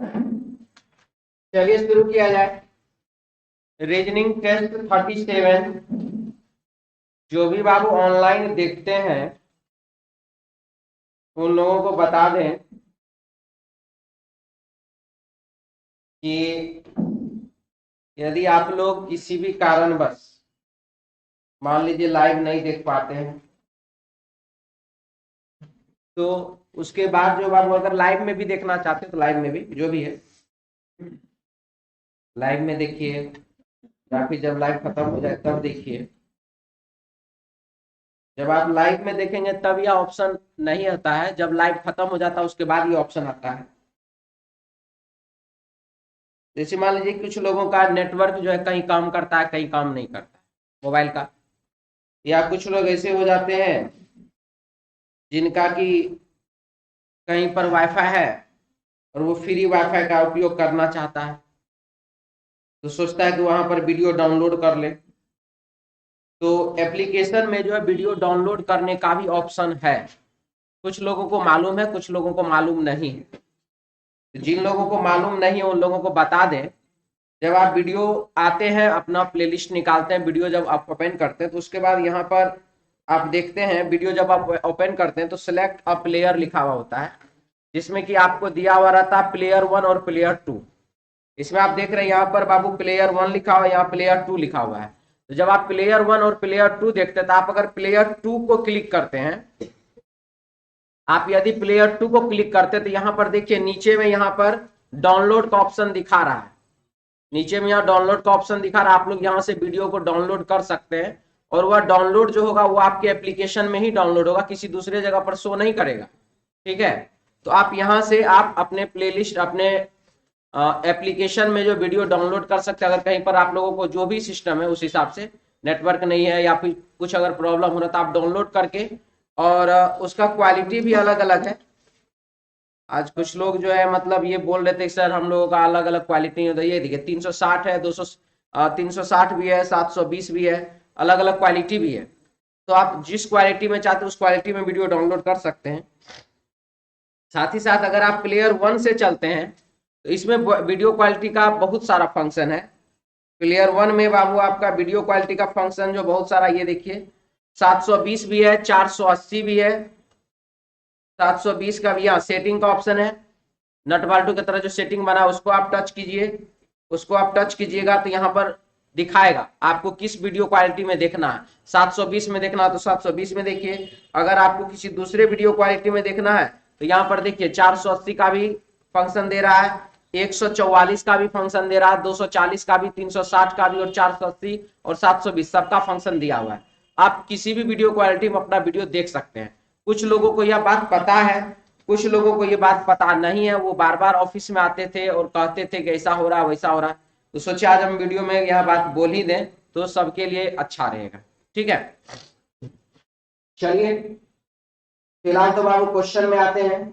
चलिए शुरू किया जाए। Reasoning test 37। जो भी बाबू ऑनलाइन देखते हैं उन लोगों को बता दें कि यदि आप लोग किसी भी कारणवश मान लीजिए लाइव नहीं देख पाते हैं तो उसके बाद जो बाबू अगर लाइव में भी देखना चाहते हैं तो लाइव में भी जो भी है लाइव में देखिए, या फिर जब लाइव खत्म हो जाए तब देखिए। जब आप लाइव में देखेंगे तब यह ऑप्शन नहीं आता है, जब लाइव खत्म हो जाता है उसके बाद ये ऑप्शन आता है। जैसे मान लीजिए कुछ लोगों का नेटवर्क जो है कहीं काम करता है कहीं काम नहीं करता है मोबाइल का, या कुछ लोग ऐसे हो जाते हैं जिनका कि कहीं पर वाईफाई है और वो फ्री वाईफाई का उपयोग करना चाहता है तो सोचता है कि वहां पर वीडियो डाउनलोड कर ले। तो एप्लीकेशन में जो है वीडियो डाउनलोड करने का भी ऑप्शन है। कुछ लोगों को मालूम है, कुछ लोगों को मालूम नहीं है। जिन लोगों को मालूम नहीं है उन लोगों को बता दें, जब आप वीडियो आते हैं अपना प्लेलिस्ट निकालते हैं, वीडियो जब आप ओपन करते हैं तो उसके बाद यहाँ पर आप देखते हैं वीडियो जब आप ओपन करते हैं तो सिलेक्ट अ प्लेयर लिखा हुआ होता है, जिसमें कि आपको दिया हुआ रहता है प्लेयर 1 और प्लेयर 2। इसमें आप देख रहे हैं यहाँ पर बाबू प्लेयर 1 लिखा हुआ है, यहाँ प्लेयर 2 लिखा हुआ है। तो जब आप प्लेयर 1 और प्लेयर 2 देखते हैं तो आप अगर प्लेयर 2 को क्लिक करते हैं, आप यदि प्लेयर 2 को क्लिक करते हैं तो यहाँ पर देखिए नीचे में यहाँ पर डाउनलोड का ऑप्शन दिखा रहा है। नीचे में यहाँ डाउनलोड का ऑप्शन दिखा रहा है, आप लोग यहाँ से वीडियो को डाउनलोड कर सकते हैं और वह डाउनलोड जो होगा वो आपके एप्लीकेशन में ही डाउनलोड होगा, किसी दूसरे जगह पर शो नहीं करेगा। ठीक है, तो आप यहाँ से आप अपने प्लेलिस्ट अपने एप्लीकेशन में जो वीडियो डाउनलोड कर सकते हैं। अगर कहीं पर आप लोगों को जो भी सिस्टम है उस हिसाब से नेटवर्क नहीं है या फिर कुछ अगर प्रॉब्लम हो रहा है तो आप डाउनलोड करके, और उसका क्वालिटी भी अलग अलग है। आज कुछ लोग जो है मतलब ये बोल रहे थे सर हम लोगों का अलग अलग क्वालिटी है, तो ये देखिए 360 है, 200 360 भी है, 720 भी है, अलग अलग क्वालिटी भी है। तो आप जिस क्वालिटी में चाहते हैं उस क्वालिटी में वीडियो डाउनलोड कर सकते हैं। साथ ही साथ अगर आप प्लेयर 1 से चलते हैं तो इसमें वीडियो क्वालिटी का बहुत सारा फंक्शन है। प्लेयर 1 में बाबू आपका वीडियो क्वालिटी का फंक्शन जो बहुत सारा, ये देखिए 720 भी है, 480 भी है, 720 का भी यहाँ सेटिंग का ऑप्शन है। नट बाल्टू की तरह जो सेटिंग बना है उसको आप टच कीजिए, उसको आप टच कीजिएगा तो यहाँ पर दिखाएगा आपको किस वीडियो क्वालिटी में देखना है। 720 में देखना है तो 720 में देखिए, अगर आपको किसी दूसरे वीडियो क्वालिटी में देखना है तो यहाँ पर देखिए 480 का भी फंक्शन दे रहा है, 144 का भी फंक्शन दे रहा है, 240 का भी, 360 का भी, और 480 और 720 सबका फंक्शन दिया हुआ है। आप किसी भी वीडियो क्वालिटी में अपना वीडियो देख सकते हैं। कुछ लोगों को यह बात पता है, कुछ लोगों को ये बात पता नहीं है। वो बार बार ऑफिस में आते थे और कहते थे कि ऐसा हो रहा है वैसा हो रहा है, तो सोचे आज हम वीडियो में यह बात बोल ही दें तो सबके लिए अच्छा रहेगा। ठीक है, चलिए फिलहाल तो बाबू क्वेश्चन में आते हैं।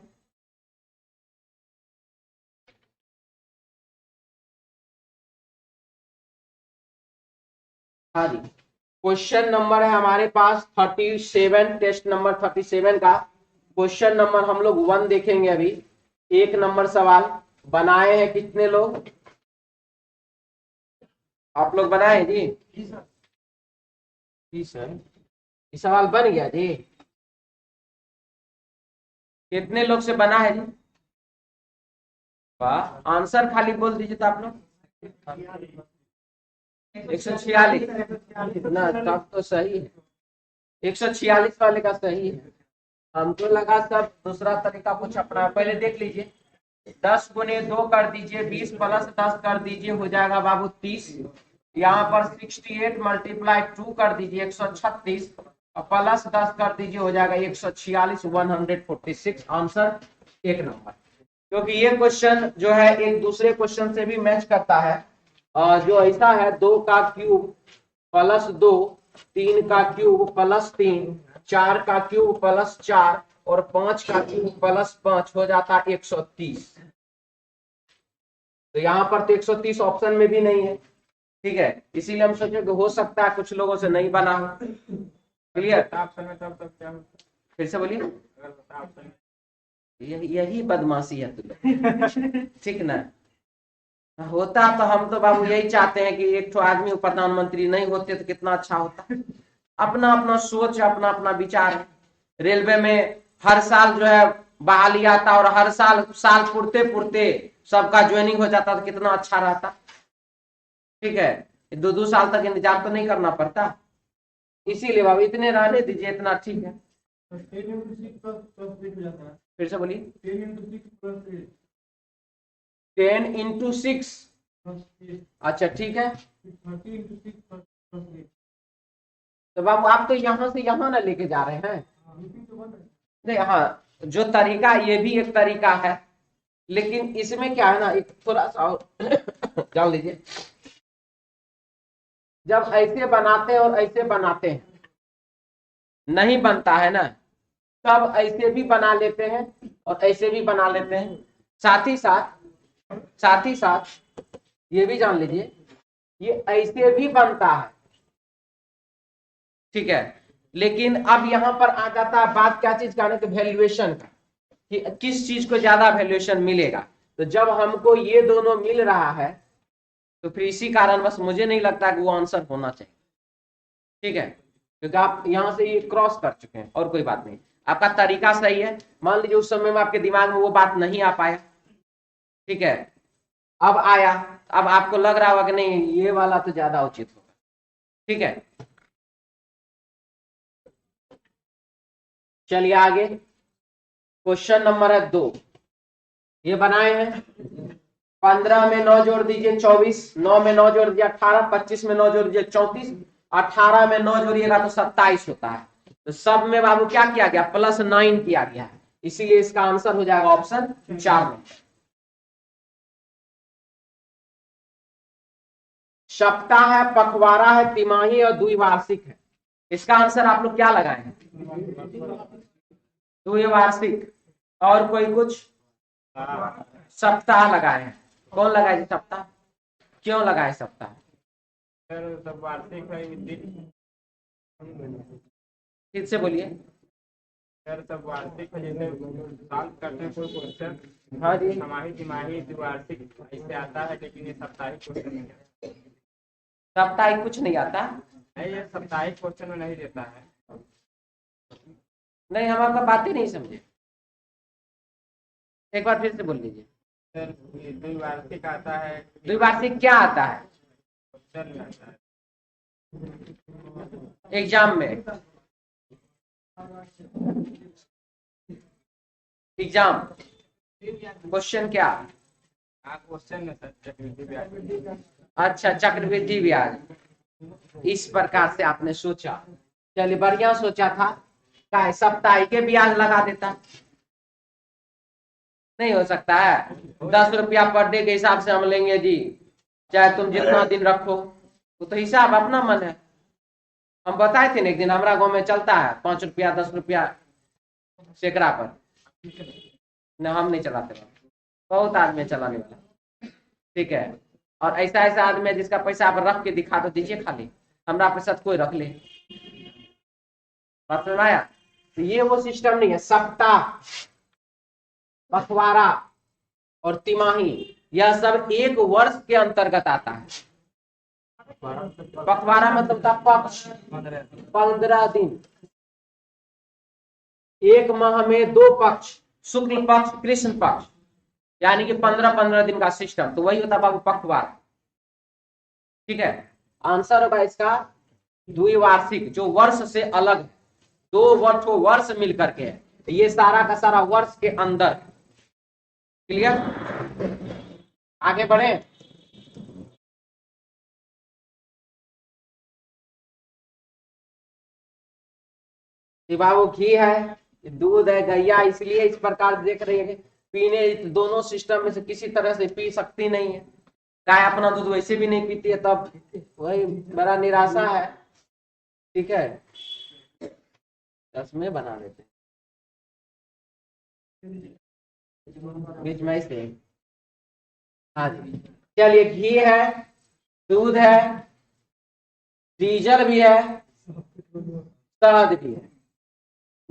हाँ जी, क्वेश्चन नंबर है हमारे पास 37, टेस्ट नंबर 37 का क्वेश्चन नंबर हम लोग 1 देखेंगे अभी। एक नंबर सवाल बनाए हैं कितने लोग? आप लोग बनाए जी? जी सर, ये सवाल बन गया जी? कितने लोग से बना है जी? वाह, आंसर खाली बोल दीजिए तो आप लोग। 146 ना, तब तो सही है। 146 वाले का सही है। हमको लगा सब दूसरा तरीका कुछ अपना, पहले देख लीजिए। 10 गुने 2 कर दीजिए, 20 प्लस 10 कर दीजिए, हो जाएगा बाबू 30। यहाँ पर 68 मल्टीप्लाई 2 कर दीजिए 136, और प्लस 10 कर दीजिए, हो जाएगा 146, 146 आंसर। एक नंबर, क्योंकि ये क्वेश्चन जो है एक दूसरे क्वेश्चन से भी मैच करता है। जो ऐसा है 2 का क्यूब प्लस 2, 3 का क्यूब प्लस 3, 4 का क्यूब प्लस 4 और 5 का क्यूब प्लस 5 हो जाता है 130। तो यहाँ पर तो 130 ऑप्शन में भी नहीं है। ठीक है, इसीलिए हम सोचे कि हो सकता है कुछ लोगों से नहीं बना हो। क्लियर? फिर से बोलिए। यही बदमाशी है तुम लोग, ठीक ना। होता तो हम तो बाबू यही चाहते हैं कि एक तो आदमी प्रधानमंत्री नहीं होते तो कितना अच्छा होता। अपना अपना सोच, अपना अपना विचार है। रेलवे में हर साल जो है बहाली आता और हर साल साल पुरते पुरते सबका ज्वाइनिंग हो जाता तो कितना अच्छा रहता। ठीक है, 2-2 साल तक इंतजार तो नहीं करना पड़ता। इसीलिए बाबू इतने रहने दीजिए, इतना ठीक है। फिर से बोलिए। 10x6। अच्छा ठीक है। तो बाबू आप तो यहाँ से यहाँ ना लेके जा रहे हैं। नहीं, हाँ, जो तरीका, ये भी एक तरीका है, लेकिन इसमें क्या है ना, एक थोड़ा सा और जान लीजिए। जब ऐसे बनाते हैं और ऐसे बनाते हैं नहीं बनता है ना, तब ऐसे भी बना लेते हैं और ऐसे भी बना लेते हैं। साथ ही साथ ये भी जान लीजिए, ये ऐसे भी बनता है। ठीक है, लेकिन अब यहां पर आ जाता है बात क्या चीज का, तो वैल्यूएशन का, कि किस चीज को ज्यादा वैल्यूएशन मिलेगा। तो जब हमको ये दोनों मिल रहा है तो फिर इसी कारण बस मुझे नहीं लगता कि वो आंसर होना चाहिए। ठीक है, क्योंकि आप यहां से ये क्रॉस कर चुके हैं, और कोई बात नहीं। आपका तरीका सही है। मान लीजिए उस समय में आपके दिमाग में वो बात नहीं आ पाया, ठीक है, अब आया, अब आपको लग रहा होगा कि नहीं ये वाला तो ज्यादा उचित होगा। ठीक है, चलिए आगे। क्वेश्चन नंबर 2 ये बनाए हैं। 15 में 9 जोड़ दीजिए 24, 9 में 9 जोड़ दीजिए 18, 25 में 9 जोड़ दीजिए 34, 18 में 9 जोड़िएगा तो 27 होता है। तो सब में बाबू क्या किया गया, +9 किया गया है, इसीलिए इसका आंसर हो जाएगा ऑप्शन 4 में। सप्ताह है, पखवाड़ा है, तिमाही और द्विवार्षिक है। इसका आंसर आप लोग क्या लगाए हैं, द्विवार्षिक। और कोई कुछ, सप्ताह लगाए हैं। कौन लगाए सप्ताह, क्यों लगाए सप्ताह? सब वार्षिक है, फिर से बोलिए। सर सब वार्षिक है, जैसे सॉल्व करते हैं कोई क्वेश्चन, हाँ जी, छमाही, तिमाही, द्विवार्षिक ऐसे आता है, लेकिन ये साप्ताहिक क्वेश्चन नहीं है। साप्ताहिक कुछ नहीं आता नहीं, ये साप्ताहिक क्वेश्चन में नहीं देता है। नहीं, हम आपका बात ही नहीं समझे, एक बार फिर से बोल लीजिए। सर ये द्विवार्षिक आता है, द्विवार्षिक क्या आता है क्वेश्चन में आता है एग्जाम में? एग्जाम क्वेश्चन क्या? क्वेश्चन में सर चक्रवृद्धि ब्याज। अच्छा, चक्रवृद्धि ब्याज, इस प्रकार से आपने सोचा। चलिए, बढ़िया सोचा था। क्या है, साप्ताहिक ब्याज लगा देता, नहीं हो सकता है? 10 रुपया पर डे के हिसाब से हम लेंगे जी, चाहे तुम जितना दिन रखो। वो तो हिसाब अपना मन है। हम बताए थे ना एक दिन, हमारा गांव में चलता है 5 रुपया 10 रुपया सैकड़ा पर। न, हम नहीं चलाते, बहुत आदमी चलाने वाला। ठीक है, और ऐसा ऐसा आदमी है जिसका पैसा आप रख के दिखा दो, दीजिए खाली, हमारा पैसा कोई रख ले। बात सुनाया? तो ये वो सिस्टम नहीं है। सप्ताह, पखवाड़ा और तिमाही, यह सब एक वर्ष के अंतर्गत आता है। पखवाड़ा मतलब था पक्ष, 15 दिन। एक माह में 2 पक्ष, शुक्ल पक्ष, कृष्ण पक्ष, यानी कि 15-15 दिन का सिस्टम, तो वही होता बाबू पखवाड़ा। ठीक है, आंसर होगा इसका द्विवार्षिक, जो वर्ष से अलग, 2 वर्ष मिल करके है। ये सारा का सारा वर्ष के अंदर। क्लियर? आगे बढ़े। बाबू घी है, दूध है, गैया, इसलिए इस प्रकार देख रही है। पीने दोनों सिस्टम में से किसी तरह से पी सकती नहीं है। गाय अपना दूध वैसे भी नहीं पीती है, तब वही बड़ा निराशा है। ठीक है, 10 में बना देते बीच में से। हाँ जी, चलिए, घी है, दूध है, डीजल भी है, शहद भी है।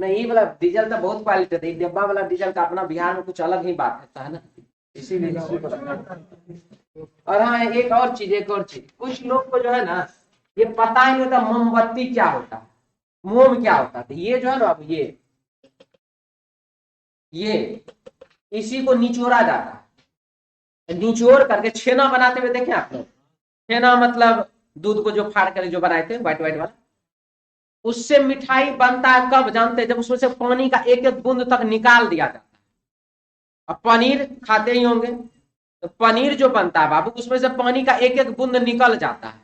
नहीं, ये वाला डीजल तो बहुत क्वालिटी था, डिब्बा वाला डीजल का अपना बिहार में कुछ अलग ही बात रहता है ना, इसीलिए इसी को रखा है। और हाँ, एक और चीज कुछ लोग को जो है ना, ये पता ही नहीं होता मोमबत्ती क्या होता है, मोम क्या होता है। तो ये जो है ना, अब ये इसी को निचोड़ा जाता है, निचोड़ करके छेना बनाते हुए देखे आप लोग। छेना मतलब दूध को जो फाड़ कर जो बनाए थे व्हाइट व्हाइट वाला, उससे मिठाई बनता है कब जानते हैं, जब उसमें से पानी का एक एक बूंद तक निकाल दिया जाता है। अब पनीर खाते ही होंगे, तो पनीर जो बनता है बाबू, उसमें से पानी का एक एक बूंद निकल जाता है,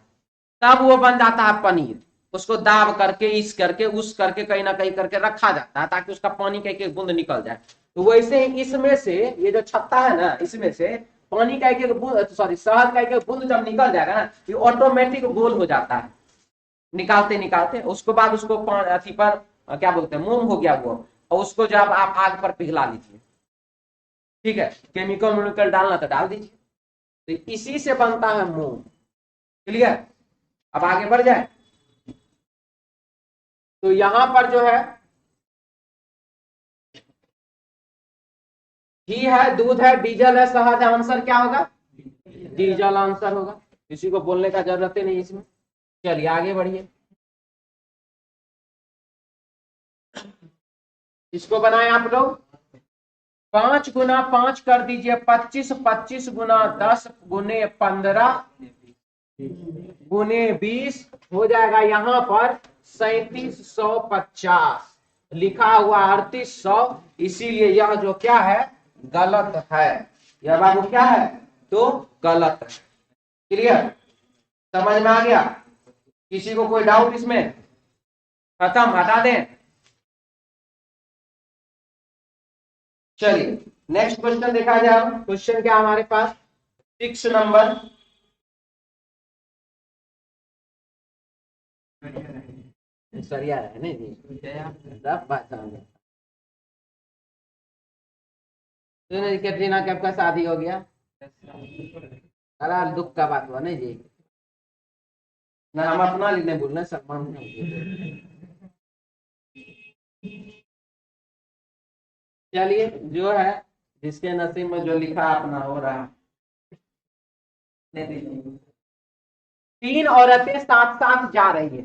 तब वो बन जाता है पनीर। उसको दाब करके इस करके उस करके कहीं ना कहीं करके रखा जाता है, ताकि उसका पानी का एक एक बूंद निकल जाए। तो वैसे ही इसमें से ये जो छत्ता है ना, इसमें से पानी का एक एक बूंद, सॉरी शहद का एक एक बूंद जब निकल जाएगा ना, ये ऑटोमेटिक गोल हो जाता है निकालते निकालते। उसके बाद उसको अथी पर क्या बोलते हैं, मोम हो गया वो, और उसको जब आप आग पर पिघला लीजिए, ठीक है, केमिकल वेमिकल डालना तो डाल दीजिए, तो इसी से बनता है मोम। क्लियर? अब आगे बढ़ जाए, तो यहां पर जो है घी है, दूध है, डीजल है, शहद है, आंसर क्या होगा? डीजल आंसर होगा, किसी को बोलने का जरूरत ही नहीं इसमें। चलिए आगे बढ़िए, इसको बनाए आप लोग 5 गुना 5 कर दीजिए 25, 25 गुना 10 गुने 15 गुने 20 हो जाएगा यहाँ पर 3750, लिखा हुआ 3800, इसीलिए यह जो क्या है, गलत है। यह बाबू क्या है, तो गलत है। क्लियर? समझ में आ गया? किसी को कोई डाउट इसमें? खत्म, हटा दें। चलिए नेक्स्ट क्वेश्चन देखा जाए। क्वेश्चन क्या हमारे पास, 6 नंबर। सरिया है नहीं जी, सब बात समझ। सुनो कैटरीना कैफ का शादी हो गया, अरे दुख का बात हुआ नहीं जी ना, हम अपना लिए नहीं बोल रहे, सलमान खान। चलिए जो है, जिसके नसीब में जो लिखा अपना हो रहा। 3 औरतें साथ साथ जा रही है,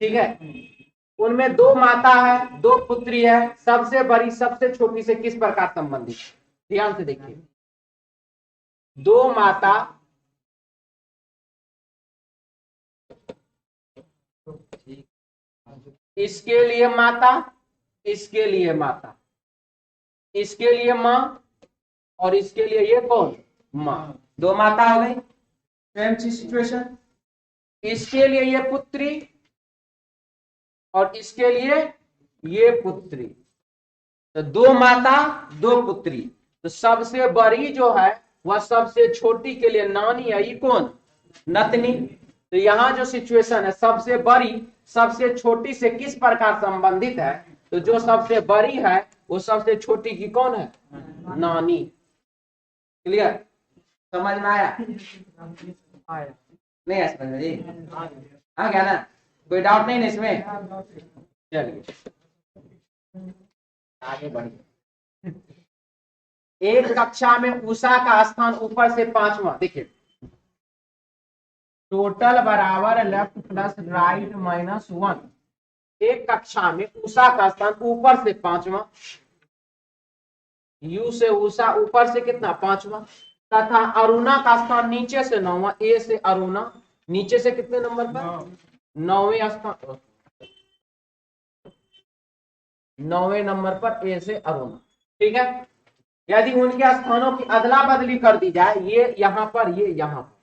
ठीक है, उनमें 2 माता है, 2 पुत्री है, सबसे बड़ी सबसे छोटी से किस प्रकार संबंधित? ध्यान से देखिए, 2 माता, इसके लिए माता, इसके लिए माता, इसके लिए माँ, और इसके लिए ये कौन, माँ। 2 माता हो गई, सेम सिचुएशन। इसके लिए ये पुत्री, और इसके लिए ये पुत्री, तो 2 माता 2 पुत्री। तो सबसे बड़ी जो है वह सबसे छोटी के लिए नानी है, ये कौन, नतनी। तो यहाँ जो सिचुएशन है, सबसे बड़ी सबसे छोटी से किस प्रकार संबंधित है, तो जो सबसे बड़ी है वो सबसे छोटी की कौन है, नानी। क्लियर? समझ में आया? नहीं आया समझ में जी? आ गया ना? कोई डाउट नहीं ना इसमें? चलिए आगे बढ़िए। एक कक्षा में उषा का स्थान ऊपर से 5वां, देखिए टोटल बराबर लेफ्ट प्लस राइट माइनस 1। एक कक्षा में उषा का स्थान ऊपर से 5वां, यू से उषा ऊपर से कितना, 5वां, तथा अरुणा का स्थान नीचे से 9वां, ए से अरुणा नीचे से कितने नंबर पर, 9वें स्थान, 9वें नंबर पर ए से अरुणा। ठीक है, यदि उनके स्थानों की अदला बदली कर दी जाए, ये यहां पर ये यहां पर,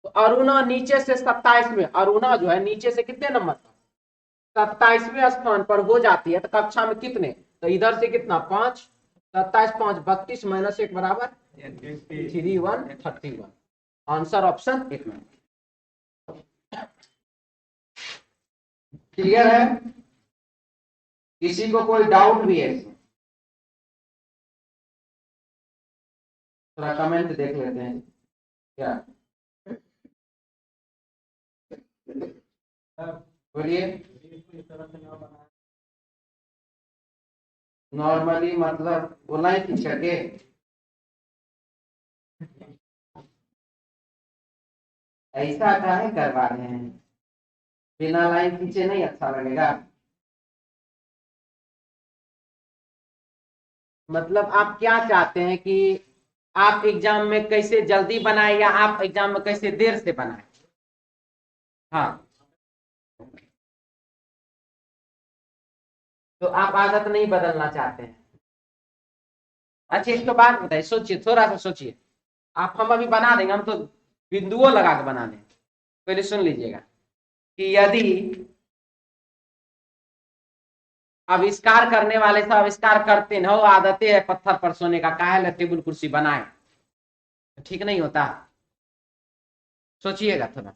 तो अरुणा नीचे से 27 में, अरुणा जो है नीचे से कितने नंबर पर, 27वें स्थान पर हो जाती है। तो कक्षा में कितने, तो इधर से कितना 5, 27 5 32 माइनस 1 बराबर 3131। आंसर ऑप्शन 1 में। क्लियर है? किसी को कोई डाउट भी है? थोड़ा कमेंट देख लेते हैं क्या, बोलिए। नॉर्मली मतलब वो लाइन खींच करके ऐसा काहे करवा रहे हैं? बिना लाइन खींचे नहीं अच्छा लगेगा। मतलब आप क्या चाहते हैं कि आप एग्जाम में कैसे जल्दी बनाए या आप एग्जाम में कैसे देर से बनाए? हाँ, तो आप आदत नहीं बदलना चाहते हैं। अच्छा, एक तो बात बताइए, सोचिए, थोड़ा सा सोचिए। आप हम अभी बना देंगे, हम तो बिंदुओं लगा के बना देंगे। पहले सुन लीजिएगा कि यदि आविष्कार करने वाले से आविष्कार करते न हो, आदतें है पत्थर पर सोने का, काहे टेबल कुर्सी बनाए, ठीक नहीं होता? सोचिएगा थोड़ा,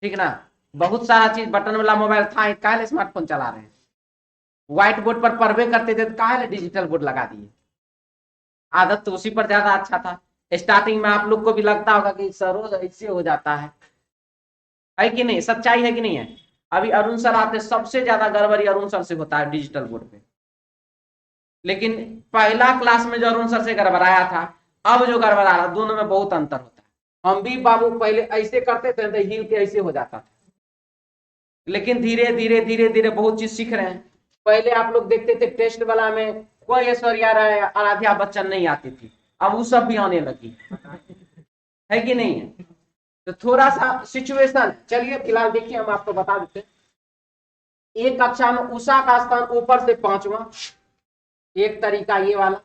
ठीक ना? बहुत सारा चीज, बटन वाला मोबाइल था, काहे स्मार्टफोन चला रहे हैं? व्हाइट बोर्ड पर पढ़वे करते थे तो काहे डिजिटल बोर्ड लगा दिए? आदत तो उसी पर ज्यादा अच्छा था। स्टार्टिंग में आप लोग को भी लगता होगा कि सरोज ऐसे हो जाता है कि नहीं? सच्चाई है कि नहीं है? अभी अरुण सर आते, सबसे ज्यादा गड़बड़ी अरुण सर से होता है डिजिटल बोर्ड पे। लेकिन पहला क्लास में जो अरुण सर से गड़बड़ाया था, अब जो गड़बड़ा रहा, दोनों में बहुत अंतर होता है। हम भी बाबू पहले ऐसे करते थे तो हिल के ऐसे हो जाता था, लेकिन धीरे धीरे धीरे धीरे बहुत चीज सीख रहे हैं। पहले आप लोग देखते थे टेस्ट वाला में कोई ऐश्वर्या राय, आराध्या बच्चन नहीं आती थी, अब वो सब भी आने लगी है कि नहीं है? तो थोड़ा सा सिचुएशन, चलिए फिलहाल देखिए, हम आपको बता देते हैं। एक कक्षा में उषा का स्थान ऊपर से 5वां, एक तरीका ये वाला,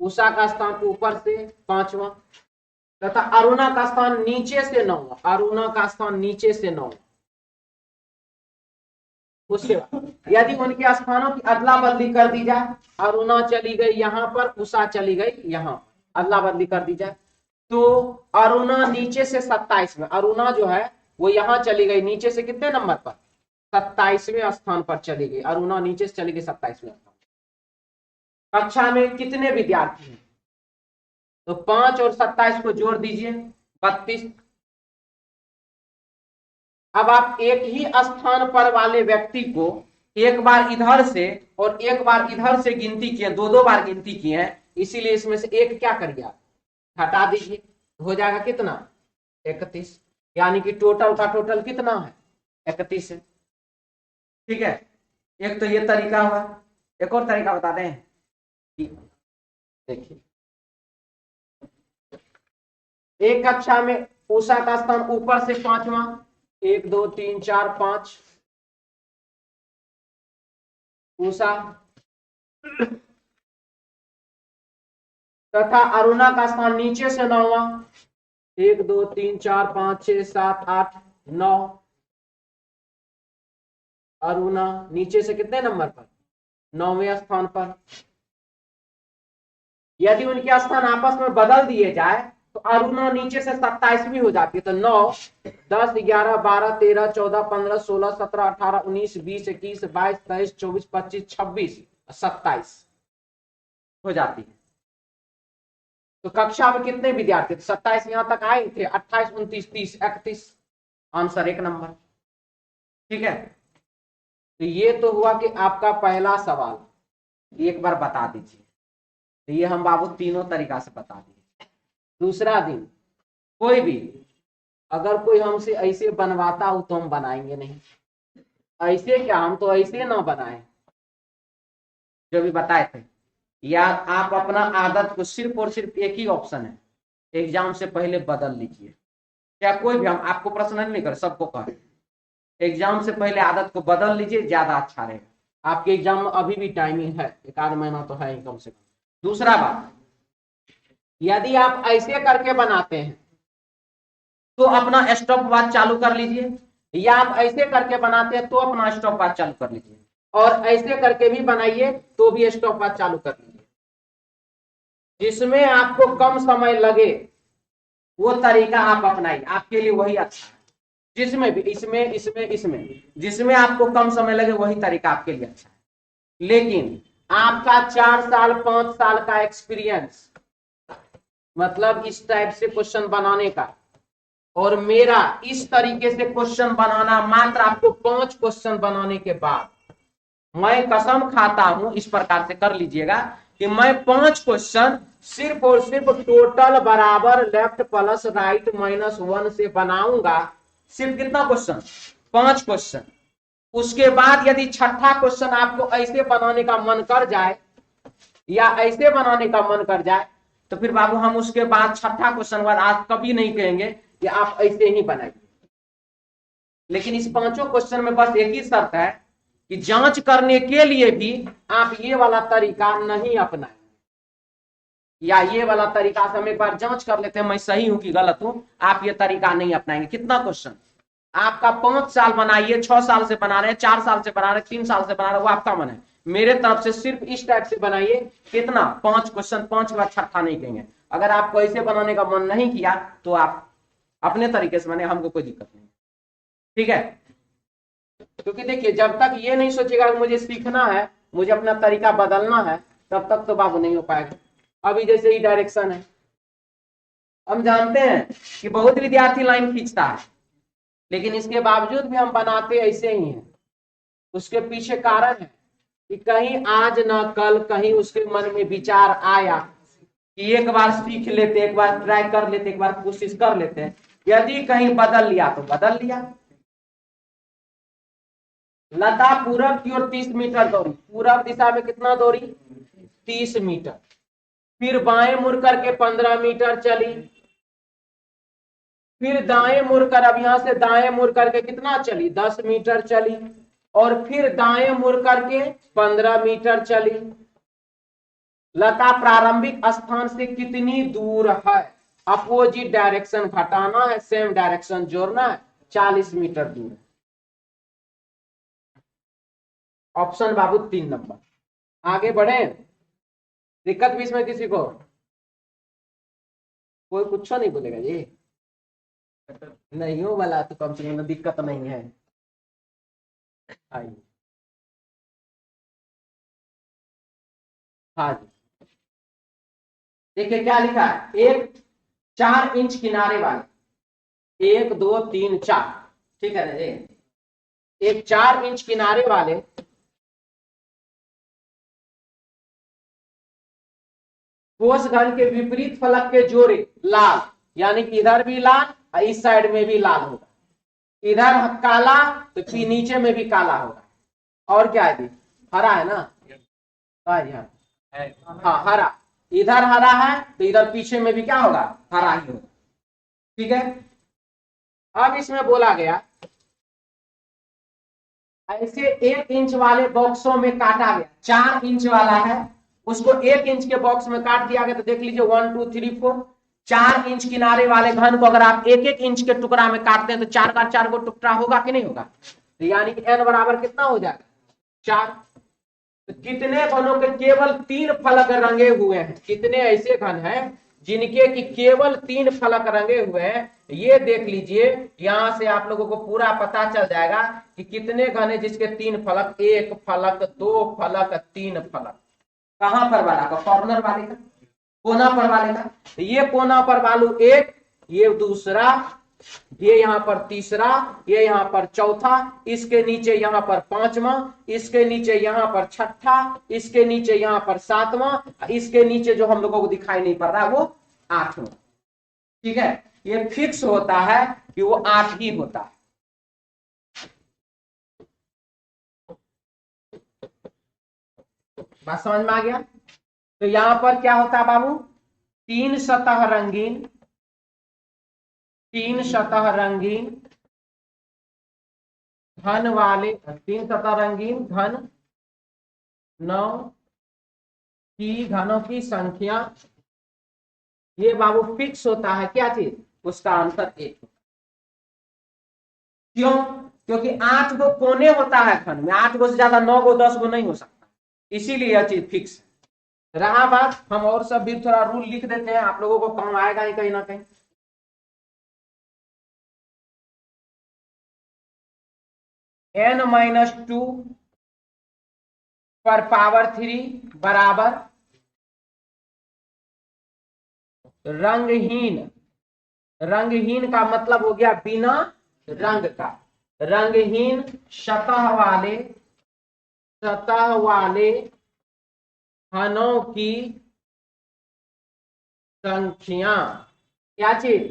उषा का स्थान ऊपर से 5वां, तथा अरुणा का स्थान नीचे से 9वां, अरुणा का स्थान नीचे से 9वां। उसके बाद यदि उनके स्थानों की अदला बदली कर दी जाए, अरुणा चली गई यहां पर, उषा चली गई यहां, अदला बदली कर दी जाए, तो अरुणा नीचे से 27 में, अरुणा जो है वो यहां चली गई नीचे से कितने नंबर पर? 27वें स्थान पर चली गई। अरुणा नीचे से चली गई 27वें स्थान। कक्षा में कितने विद्यार्थी हैं? तो 5 और 27 को जोड़ दीजिए, 32। अब आप एक ही स्थान पर वाले व्यक्ति को एक बार इधर से और एक बार इधर से गिनती किए, दो दो बार गिनती किए हैं, इसीलिए इसमें से एक क्या करिए आप हटा दीजिए, हो जाएगा कितना? 31। यानी कि टोटल का टोटल कितना है? 31 है। ठीक है, एक तो ये तरीका हुआ। एक और तरीका बता दें, देखिए, एक कक्षा में उषा का स्थान ऊपर से 5वां, 1 2 3 4 5, उषा, तथा अरुणा का स्थान नीचे से 9वां, 1 2 3 4 5 6 7 8 9, अरुणा नीचे से कितने नंबर पर? 9वें स्थान पर। यदि उनके स्थान आपस में बदल दिए जाए तो अरुणा नीचे से 27वीं हो जाती है, तो 9 10 11 12 13 14 15 16 17 18 19 20 21 22 23 24 25 26 27 हो जाती है। तो कक्षा में कितने विद्यार्थी? 27 यहां तक आए थे, 28 29 30 31, आंसर 1 नंबर। ठीक है, तो ये तो हुआ कि आपका पहला सवाल, एक बार बता दीजिए। तो ये हम बाबू तीनों तरीका से बता दिए। दूसरा दिन, कोई भी अगर कोई हमसे ऐसे बनवाता हो तो हम बनाएंगे नहीं। ऐसे क्या, हम तो ऐसे ना बनाए जो भी बताए थे। या आप अपना आदत को, सिर्फ और सिर्फ एक ही ऑप्शन है, एग्जाम से पहले बदल लीजिए। क्या कोई भी, हम आपको प्रश्न नहीं कर, सबको कह, एग्जाम से पहले आदत को बदल लीजिए, ज्यादा अच्छा रहेगा। आपके एग्जाम में अभी भी टाइमिंग है, 1 महीना तो है ही कम से कम। दूसरा बात, यदि आप ऐसे करके बनाते हैं तो अपना स्टॉप वॉच चालू कर लीजिए, या आप ऐसे करके बनाते हैं तो अपना स्टॉप वॉच चालू कर लीजिए, और ऐसे करके भी बनाइए तो भी स्टॉप वॉच चालू कर लीजिए। जिसमें आपको कम समय लगे वो तरीका आप अपनाइए, आपके लिए वही अच्छा है। जिसमें भी, इसमें इसमें इसमें जिसमें आपको कम समय लगे वही तरीका आपके लिए अच्छा है। लेकिन आपका 4 साल 5 साल का एक्सपीरियंस, मतलब इस टाइप से क्वेश्चन बनाने का, और मेरा इस तरीके से क्वेश्चन बनाना, मात्र आपको 5 क्वेश्चन बनाने के बाद मैं कसम खाता हूं, इस प्रकार से कर लीजिएगा कि मैं 5 क्वेश्चन सिर्फ और सिर्फ टोटल बराबर लेफ्ट प्लस राइट -1 से बनाऊंगा। सिर्फ कितना क्वेश्चन? 5 क्वेश्चन। उसके बाद यदि छठा क्वेश्चन आपको ऐसे बनाने का मन कर जाए या ऐसे बनाने का मन कर जाए तो फिर बाबू हम उसके बाद छठा क्वेश्चन बाद आज कभी नहीं कहेंगे कि आप ऐसे ही बनाइए। लेकिन इस 5 क्वेश्चन में बस एक ही शर्त है कि जांच करने के लिए भी आप ये वाला तरीका नहीं अपनाएं, या ये वाला तरीका से हम एक बार जांच कर लेते हैं मैं सही हूं कि गलत हूं, आप ये तरीका नहीं अपनाएंगे। कितना क्वेश्चन आपका 5 साल बनाइए, 6 साल से बना रहे हैं, 4 साल से बना रहे हैं, 3 साल से बना रहे हैं, वो आपका मन है। मेरे तरफ से सिर्फ इस टाइप से बनाइए। कितना? 5 क्वेश्चन, 5 बार छठा नहीं कहेंगे। अगर आपको ऐसे बनाने का मन नहीं किया तो आप अपने तरीके से बने, हमको कोई दिक्कत नहीं। ठीक है? क्योंकि देखिए जब तक ये नहीं सोचेगा कि मुझे सीखना है, मुझे अपना तरीका बदलना है, तब तक तो बाबू नहीं हो पाएगा। अभी जैसे ही डायरेक्शन है, हम जानते हैं कि बहुत विद्यार्थी लाइन खींचता है, लेकिन इसके बावजूद भी हम बनाते ऐसे ही हैं। उसके पीछे कारण है कि कहीं आज ना कल कहीं उसके मन में विचार आया कि एक बार सीख लेते, एक बार ट्राई कर लेते, एक बार कोशिश कर लेते हैं। यदि कहीं बदल लिया तो बदल लिया। लता पूरब की ओर 30 मीटर दौड़ी, पूरब दिशा में कितना दौड़ी? 30 मीटर। फिर बाएं मुड़ करके 15 मीटर चली, फिर दाएं मुड़कर, अब यहां से दाएं मुड़ करके कितना चली? 10 मीटर चली, और फिर दाएं मुड़ करके 15 मीटर चली। लता प्रारंभिक स्थान से कितनी दूर है? अपोजिट डायरेक्शन घटाना है, सेम डायरेक्शन जोड़ना है, 40 मीटर दूर है। ऑप्शन बाबू 3 नंबर। आगे बढ़े? दिक्कत भी इसमें किसी को? कोई कुछ नहीं बोलेगा जी? नहीं हो वाला तो कम से कम दिक्कत नहीं है। आइए, हाँ जी, देखिए क्या लिखा है। एक 4 इंच किनारे वाले, 1 2 3 4, ठीक है ना जी? एक 4 इंच किनारे वाले ठोस घन के विपरीत फलक के जोड़े लाल, यानी कि इधर भी लाल और इस साइड में भी लाल होगा। इधर काला तो फिर नीचे में भी काला होगा। और क्या है? हरा है ना? हाँ हरा, इधर हरा है तो इधर पीछे में भी क्या होगा? हरा ही होगा। ठीक है? अब इसमें बोला गया ऐसे 1 इंच वाले बॉक्सों में काटा गया। 4 इंच वाला है, उसको 1 इंच के बॉक्स में काट दिया गया। तो देख लीजिए 1 2 3 4, 4 इंच किनारे वाले घन को अगर आप 1 इंच के टुकड़ा में काटते हैं तो 4 का 4 को टुकड़ा होगा कि नहीं होगा? तो यानी कि n बराबर कितना हो जाएगा? 4। तो कितने घनों के केवल 3 फलक रंगे हुए हैं? कितने ऐसे घन हैं जिनके कि केवल 3 फलक रंगे हुए हैं? ये देख लीजिए, यहां से आप लोगों को पूरा पता चल जाएगा कि कितने घन है जिसके 3 फलक, 1 फलक, 2 फलक, 3 फलक। कहां पर वाला का? कॉर्नर वाले का, कोना पर वाले का। तो ये कोना पर वालू 1, ये दूसरा, ये यहां पर तीसरा, ये यहां पर चौथा, इसके नीचे यहां पर 5वां, इसके नीचे यहां पर 6ठा, इसके नीचे यहां पर 7वां, इसके नीचे जो हम लोगों को दिखाई नहीं पड़ रहा है वो 8वां। ठीक है? ये फिक्स होता है कि वो 8 ही होता है। बात समझ में आ गया? तो यहां पर क्या होता है बाबू? 3 सतह रंगीन, 3 सतह रंगीन घन वाले, 3 सतह रंगीन घन 9 की घनों की संख्या, ये बाबू फिक्स होता है। क्या चीज? उसका आंसर 1। क्यों? क्योंकि 8 गो कोने होता है घन में, 8 गो से ज्यादा 9 गो 10 गो नहीं हो सकता, इसीलिए यह चीज फिक्स है। रहा बात, हम और सब भी थोड़ा रूल लिख देते हैं, आप लोगों को काम आएगा ही कहीं ना कहीं। n-2 पर पावर 3 बराबर रंगहीन, रंगहीन का मतलब हो गया बिना रंग का, रंगहीन सतह वाले सतह वाले घनों की संख्या, क्या चीज,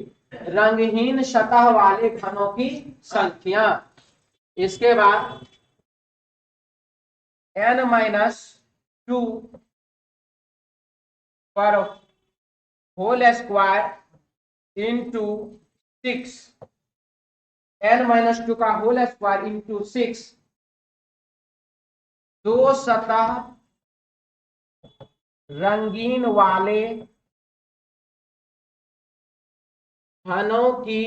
रंगहीन सतह वाले घनों की संख्या। इसके बाद n-2 पर होल स्क्वायर इंटू 6, n-2 का होल स्क्वायर इंटू 6, दो सतह रंगीन वाले घनों की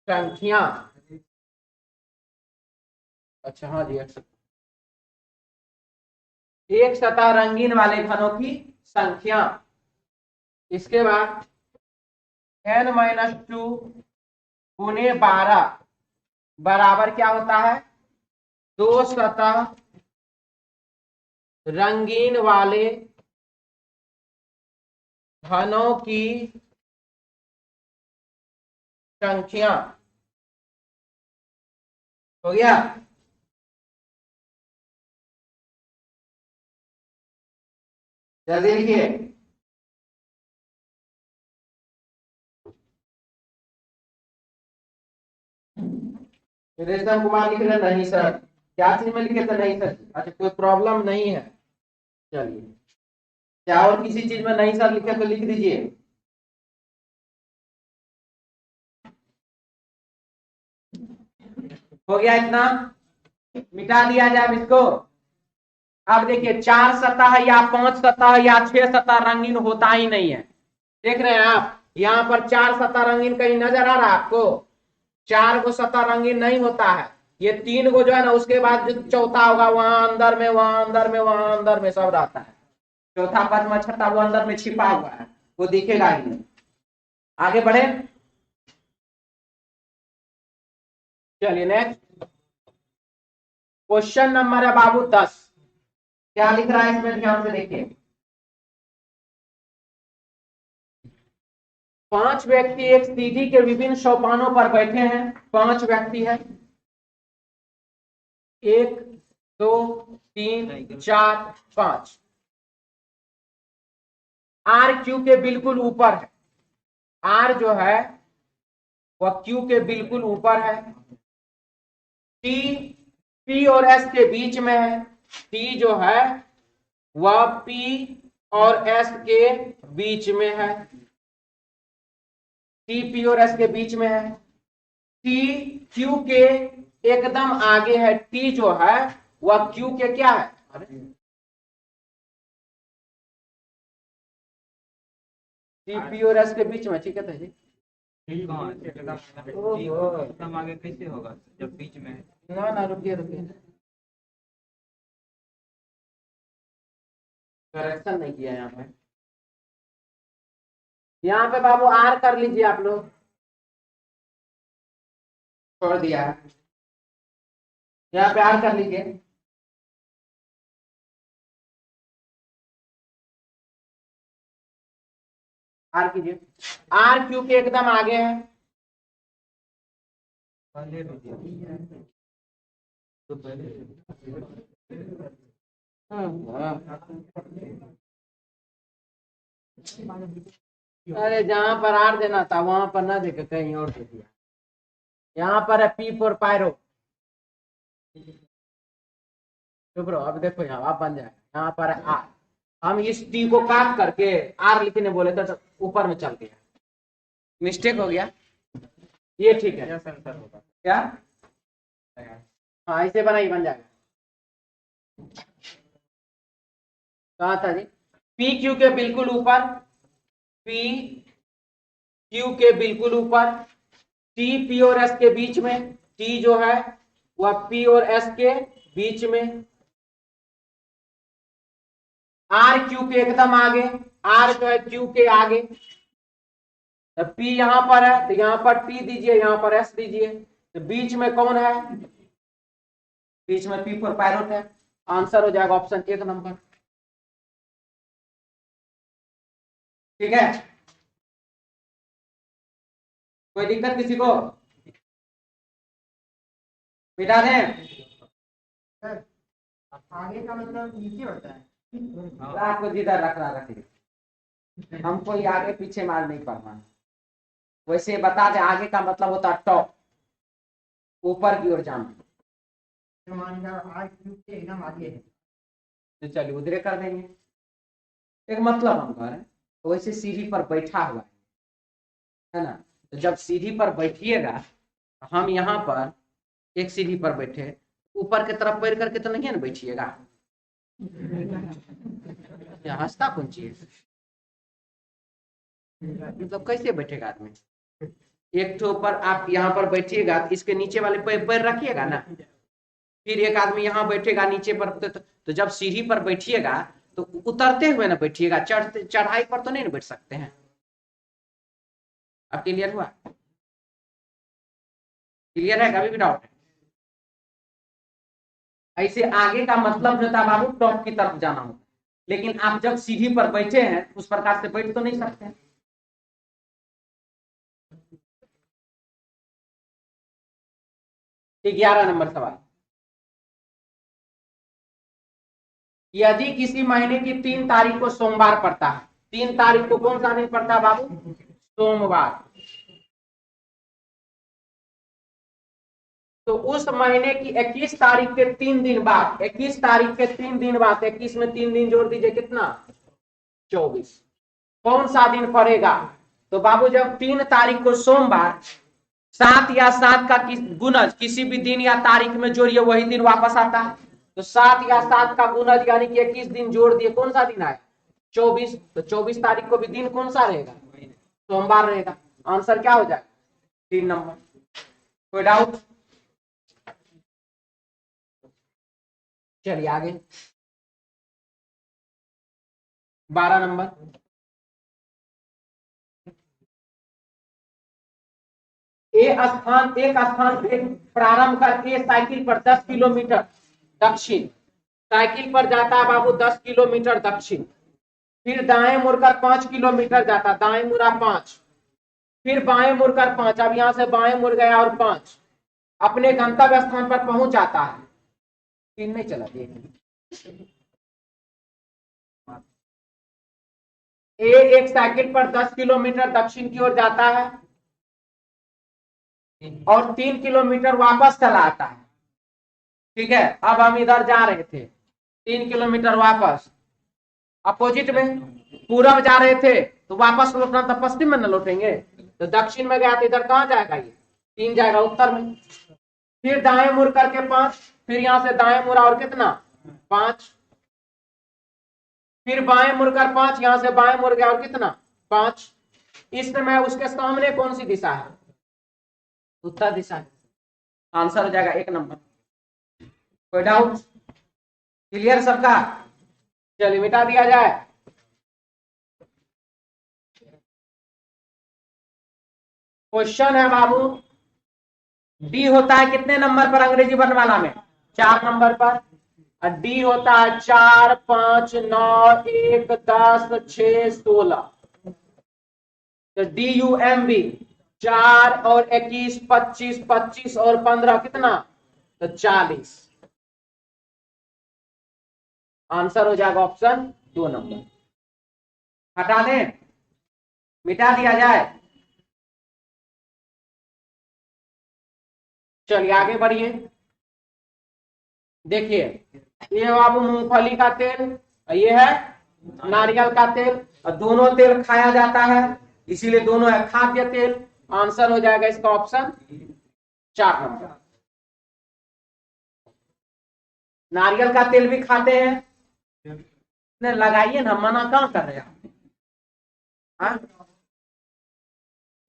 संख्या। अच्छा हाँ जी, एक सतह रंगीन वाले घनों की संख्या। इसके बाद n-2 गुने 12 बराबर क्या होता है, दो सतह रंगीन वाले घनों की संख्या। हो गया। जल्दी लिखिए। रेशम कुमार लिख रहे नहीं सर, क्या चीज में लिखे थे नहीं सर। अच्छा कोई प्रॉब्लम नहीं है, चलिए। क्या और किसी चीज में नहीं सर लिखे तो लिख दीजिए। हो गया इतना, मिटा दिया जाए इसको। अब देखिए 4 सतह या 5 सतह या 6 सतह रंगीन होता ही नहीं है। देख रहे हैं आप, यहाँ पर 4 सतह रंगीन कहीं नजर आ रहा है आपको, 4 को सतह रंगीन नहीं होता है। ये 3 को जो है ना, उसके बाद जो चौथा होगा वहां अंदर में, वहां अंदर में, वहां अंदर में सब रहता है। चौथा पांचवा छठा वो अंदर में छिपा हुआ है, वो दिखेगा ही नहीं। आगे बढ़े, चलिए नेक्स्ट क्वेश्चन नंबर है बाबू 10। क्या लिख रहा है इसमें, ध्यान से देखिए। 5 व्यक्ति एक सीढ़ी के विभिन्न सोपानों पर बैठे हैं। 5 व्यक्ति है, 1 2 3 4 5। आर क्यू के बिल्कुल ऊपर है, आर जो है वह क्यू के बिल्कुल ऊपर है। टी पी और एस के बीच में है, टी जो है वह पी और एस के बीच में है, टी पी और एस के बीच में है। टी क्यू के एकदम आगे है, टी जो है वह क्यू के क्या है, टी पी और एस के बीच में, ठीक है जी। एकदम आगे कैसे होगा जब बीच में है? ना रुकिए रुकिए, करेक्शन नहीं किया यहाँ पे। यहाँ पे बाबू आर कर लीजिए आप लोग, छोड़ दिया है, यहाँ पे आर कर लीजिए। आर कीजिए, आर क्यू के एकदम आगे है। तो पहले अरे जहां पर आर देना था वहां पर ना देके कहीं और दे दिया। यहाँ पर है पी फॉर पायरो। चुप रहो, अब देखो यहाँ आप बन जाएगा। यहाँ पर है आर, हम इस टी को काट करके आर लिखने बोले तो ऊपर में चल गया, मिस्टेक हो गया। ये ठीक है क्या, हाँ ऐसे बनाइए, बन जाएगा। कहा था जी, पी क्यू के बिल्कुल ऊपर, पी क्यू के बिल्कुल ऊपर, टी पी और एस के बीच में, टी जो है वह पी और एस के बीच में, आर क्यू के एकदम आगे, आर जो है क्यू के आगे। पी यहां पर है तो यहां पर टी दीजिए, यहां पर एस दीजिए, तो बीच में कौन है, बीच में पी फॉर पायरोट है। आंसर हो जाएगा ऑप्शन 1 नंबर, ठीक है। कोई दिक्कत किसी को, मिटा दें। आगे का मतलब नीचे होता है। आपको जिधर रख रहा रखिए, हमको ये आगे पीछे मार नहीं पड़ना। वैसे बता दें, आगे का मतलब होता है टॉप, ऊपर की ओर जाना। तो मान लो आज क्यूब के एकदम आगे है। तो चलिए उधरे कर देंगे। एक मतलब हम कह रहे हैं, वैसे सीढ़ी पर बैठा हुआ है ना, तो जब सीढ़ी पर बैठिएगा, हम यहाँ पर एक सीढ़ी पर बैठे, ऊपर की तरफ पैर करके तो नहीं है ना बैठिएगा। हंसता कौन चीज, मतलब कैसे बैठेगा आदमी। एक तो ऊपर आप यहाँ पर बैठिएगा, इसके नीचे वाले पैर रखिएगा ना, फिर एक आदमी यहाँ बैठेगा नीचे पर, तो जब सीढ़ी पर बैठिएगा तो उतरते हुए ना बैठिएगा, चढ़ाई पर तो नहीं ना बैठ सकते हैं। अब क्लियर हुआ? क्लियर है? कभी भी डाउट है? ऐसे आगे का मतलब जो था बाबू टॉप की तरफ जाना होता है, लेकिन आप जब सीढ़ी पर बैठे हैं उस प्रकार से बैठ तो नहीं सकते हैं। 11 नंबर सवाल, यदि किसी महीने की 3 तारीख को सोमवार पड़ता है, 3 तारीख को कौन सा दिन पड़ता है बाबू? सोमवार। तो उस महीने की 21 तारीख के 3 दिन बाद, 21 तारीख के 3 दिन बाद, 21 में 3 दिन जोड़ दीजिए, कितना? 24। कौन सा दिन पड़ेगा? तो बाबू जब 3 तारीख को सोमवार, 7 या 7 का गुणज किसी भी दिन या तारीख में जोड़िए, वही दिन वापस आता है। तो 7 या 7 का गुणज यानी कि 21 दिन जोड़ दिए, कौन सा दिन आया? 24। तो 24 तारीख को भी दिन कौन सा रहेगा? सोमवार रहेगा। आंसर क्या हो जाएगा? 3 नंबर। कोई डाउट? चलिए आगे 12 नंबर, एक स्थान से प्रारंभ करके साइकिल पर 10 किलोमीटर दक्षिण, साइकिल पर जाता है बाबू 10 किलोमीटर दक्षिण, फिर दाएं मुड़कर 5 किलोमीटर जाता, दाएं मुड़ा 5, फिर बाएं मुड़कर 5, अब यहां से बाएं मुड़ गया और 5, अपने गंतव्य स्थान पर पहुंच जाता है। 3 नहीं चला एक साइकिल पर 10 किलोमीटर दक्षिण की ओर जाता है और 3 किलोमीटर वापस चला आता है। ठीक है, अब हम इधर जा रहे थे, 3 किलोमीटर वापस, अपोजिट में पूरब जा रहे थे, तो वापस लौटना तो पश्चिम में न लौटेंगे, तो दक्षिण में गया तो इधर कहां जाएगा? ये 3 जाएगा उत्तर में। फिर दाएं मुड़ करके 5, फिर यहां से दाएं मुड़ा और कितना? 5, फिर बाएं मुड़कर 5, यहां से बाएं मुड़ गया और कितना? 5। इस समय उसके सामने कौन सी दिशा है? उत्तर दिशा है। आंसर हो जाएगा 1 नंबर। कोई डाउट? क्लियर सबका? चलिए मिटा दिया जाए। क्वेश्चन है बाबू, डी होता है कितने नंबर पर अंग्रेजी वर्णमाला में? 4 नंबर पर। और डी होता है 4, 5, 9, 1, 10, 6, 16। तो DUMB 4 और 21, 25, 25 और 15 कितना? तो 40। आंसर हो जाएगा ऑप्शन 2 नंबर। हटा दें, मिटा दिया जाए। चलिए आगे बढ़िए। देखिए, ये बाबू मूंगफली का तेल, ये है नारियल का तेल, और दोनों तेल खाया जाता है, इसीलिए दोनों है खाद्य तेल। आंसर हो जाएगा इसका ऑप्शन 4 नंबर। नारियल का तेल भी खाते हैं, लगाइए ना, मना कहां कर रहे हैं?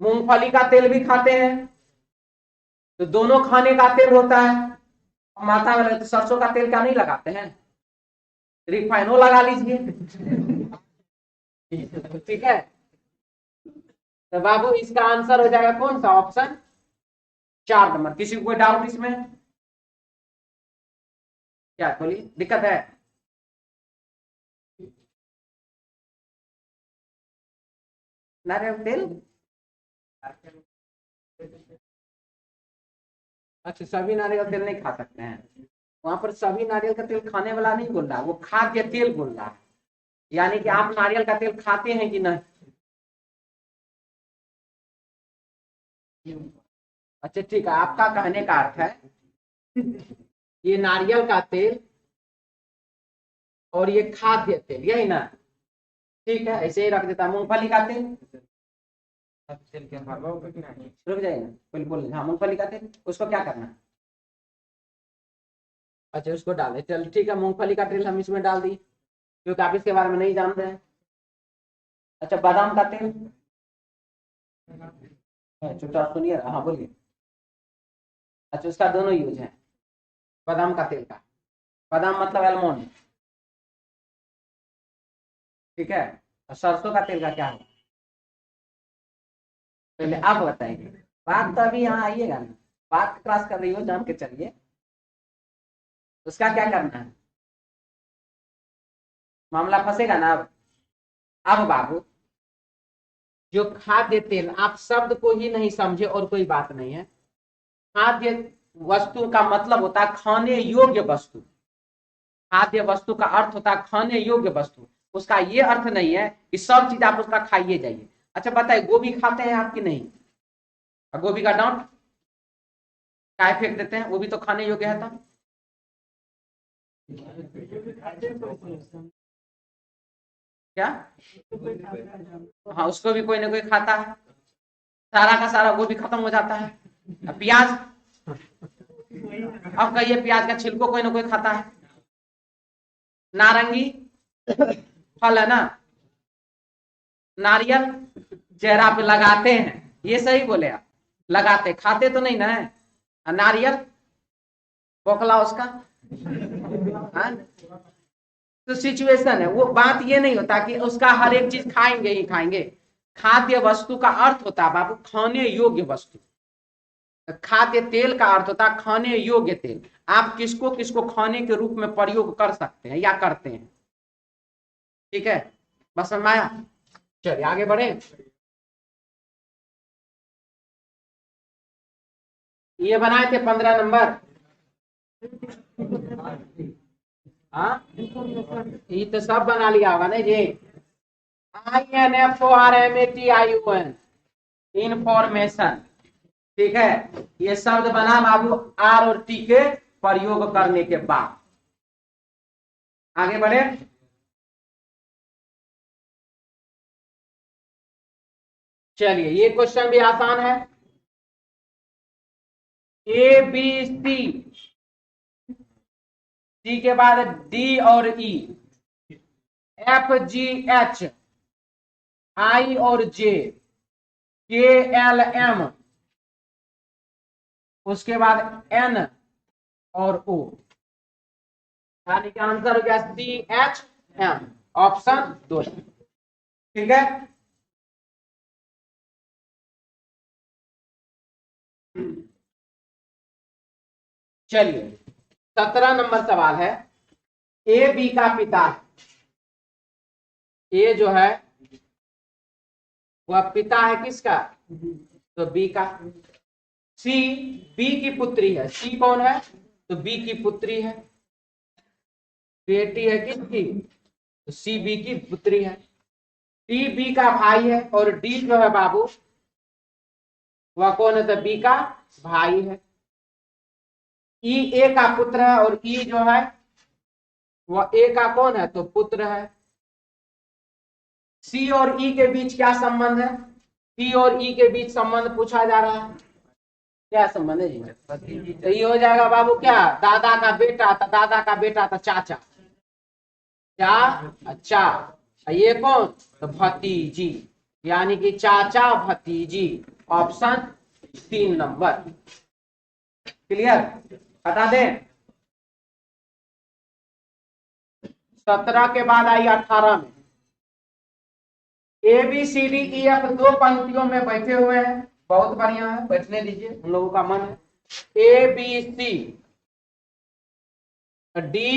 मूंगफली का तेल भी खाते हैं, तो दोनों खाने का तेल होता है। माथा में तो सरसों का तेल क्या नहीं लगाते हैं? रिफाइनो लगा लीजिए। ठीक है, तो बाबू इसका आंसर हो जाएगा कौन सा? Option 4 number. किसी को कोई डाउट इसमें? क्या बोलिए, दिक्कत है? नारियल तेल, अच्छा सभी नारियल तेल नहीं खा सकते हैं। वहां पर सभी नारियल का तेल खाने वाला नहीं बोल रहा, वो खाद्य तेल बोल रहा है। यानी कि आप नारियल का तेल खाते हैं कि नहीं? अच्छा ठीक है, आपका कहने का अर्थ है ये नारियल का तेल और ये खाद्य तेल, यही ना? ठीक है, ऐसे ही रख देता। मूंगफली का तेल रुक जाएगा, बिल्कुल। हाँ, मूंगफली का तेल, उसको क्या करना है? अच्छा, उसको डाले, चल ठीक है। मूंगफली का तेल हम इसमें डाल दिए, क्योंकि आप इसके बारे में नहीं जानते हैं। अच्छा, बादाम का तेल, चुपचाप सुनिए। हाँ बोलिए। अच्छा, उसका दोनों यूज है, बादाम का तेल का। बादाम मतलब आलमंड, ठीक है। और सरसों का तेल का क्या है? पहले आप बताएंगे, बात तो अभी यहाँ आइएगा ना, बात क्रॉस कर रही हो, जान के चलिए। उसका क्या करना है? मामला फंसेगा ना अब बाबू, जो खाद्य तेल, आप शब्द को ही नहीं समझे और कोई बात नहीं है। खाद्य वस्तु का मतलब होता है खाने योग्य वस्तु। खाद्य वस्तु का अर्थ होता है खाने योग्य वस्तु। उसका ये अर्थ नहीं है कि सब चीज आप उसका खाइए जाइए। अच्छा बताइए, गोभी खाते हैं आप कि नहीं? और गोभी का डांट काय फेंक देते हैं, वो भी तो खाने योग्य है था। क्या? हाँ, उसको भी कोई ना कोई खाता है। सारा का सारा गोभी खत्म हो जाता है। प्याज, अब कहिए प्याज का छिलको कोई ना कोई खाता है। नारंगी फल है ना, नारियल चेहरा पे लगाते हैं, ये सही बोले आप, लगाते, खाते तो नहीं ना है। नारियल बोखला उसका। हाँ? तो सिचुएशन है वो, बात ये नहीं होता कि उसका हर एक चीज खाएंगे ही खाएंगे। खाद्य वस्तु का अर्थ होता है बाबू खाने योग्य वस्तु। खाद्य तेल का अर्थ होता है खाने योग्य तेल। आप किसको किसको खाने के रूप में प्रयोग कर सकते हैं या करते हैं, ठीक है? बस समझ में आया? चलिए आगे बढ़े। ये बनाए थे 15 नंबर। हाँ, ये तो सब बना लिया होगा ना जी। INFORMATION, इंफॉर्मेशन, ठीक है। ये शब्द बना बाबू आर और टी के प्रयोग करने के बाद। आगे बढ़े। चलिए, ये क्वेश्चन भी आसान है। ए बी सी, सी के बाद डी और ई, एफ जी एच, आई और जे, के एल एम, उसके बाद एन और ओ। यानी कि आंसर हो गया सी एच एम, ऑप्शन 2, ठीक है। चलिए 17 नंबर सवाल है। ए बी का पिता है, ए जो है वह पिता है किसका? तो बी का। सी बी की पुत्री है, सी कौन है? तो बी की पुत्री है। बेटी है किसकी? तो सी बी की पुत्री है। डी बी का भाई है और डी जो है बाबू वह कौन है? तो बी का भाई है। ई ए का पुत्र है और ई जो है वह ए का कौन है? तो पुत्र है। सी और ई के बीच क्या संबंध है? सी और ई के बीच संबंध पूछा जा रहा है, क्या संबंध है जी? तो ये हो जाएगा बाबू क्या? दादा का बेटा, तो दादा का बेटा तो चाचा, अच्छा ये कौन? तो भतीजी, यानी कि चाचा भतीजी, ऑप्शन 3 नंबर। क्लियर? बता दें। 17 के बाद आई 18 में। A B C D E F 2 पंक्तियों में बैठे हुए हैं, बहुत बढ़िया है, बैठने दीजिए, उन लोगों का मन है। ए बी सी डी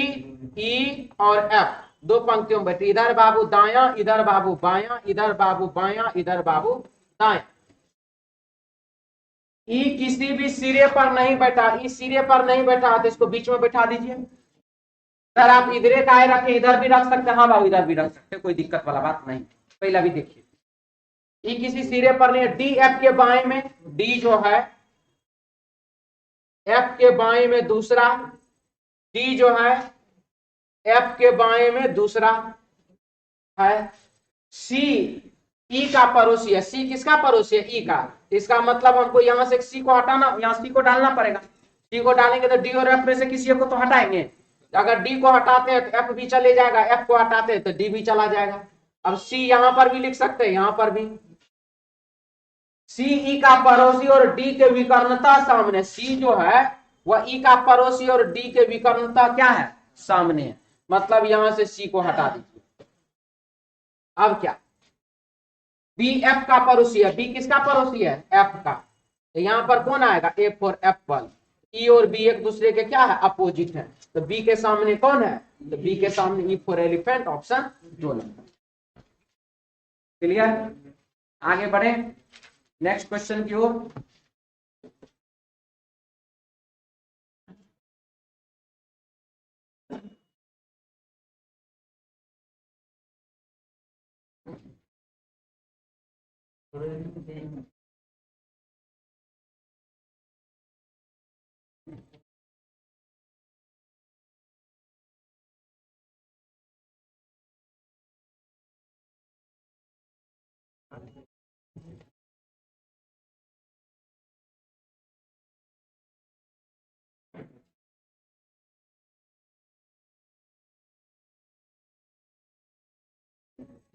ई और एफ 2 पंक्तियों में बैठे, इधर बाबू दाया, इधर बाबू बाया, इधर बाबू बाया, इधर बाबू दाया। ई किसी भी सिरे पर नहीं बैठा, ई सिरे पर नहीं बैठा तो इसको बीच में बैठा दीजिए। सर आप इधर का रखें, इधर भी रख सकते हैं, हाँ बाबू इधर भी रख सकते हैं, कोई दिक्कत वाला बात नहीं। पहला भी देखिए, ई किसी सिरे पर नहीं है, डी एफ के बाएं में, डी जो है एफ के बाएं में दूसरा, डी जो है एफ के बाएं में दूसरा है। सी ई का पड़ोसी है, सी किसका पड़ोसी है? ई का। इसका मतलब हमको यहां से सी को हटाना, यहां सी को डालना पड़ेगा। सी को डालेंगे तो डी और एफ में से किसी को तो हटाएंगे। अगर डी को हटाते हैं तो एफ भी चले जाएगा, एफ को हटाते हैं तो डी भी चला जाएगा। अब सी यहां पर भी लिख सकते हैं, यहां पर भी सी ई का पड़ोसी और डी के विकर्णता सामने। सी जो है वह ई का पड़ोसी और डी के विकर्णता क्या है? सामने है। मतलब यहां से सी को हटा दीजिए। अब क्या, बी एफ का पड़ोसी है, बी किसका पड़ोसी है? एफ का। तो यहां पर कौन आएगा? A for Apple. ई और बी एक दूसरे के क्या है? अपोजिट है। तो बी के सामने कौन है? तो बी के सामने E for elephant, option 2 number. Clear? आगे बढ़े नेक्स्ट क्वेश्चन की ओर।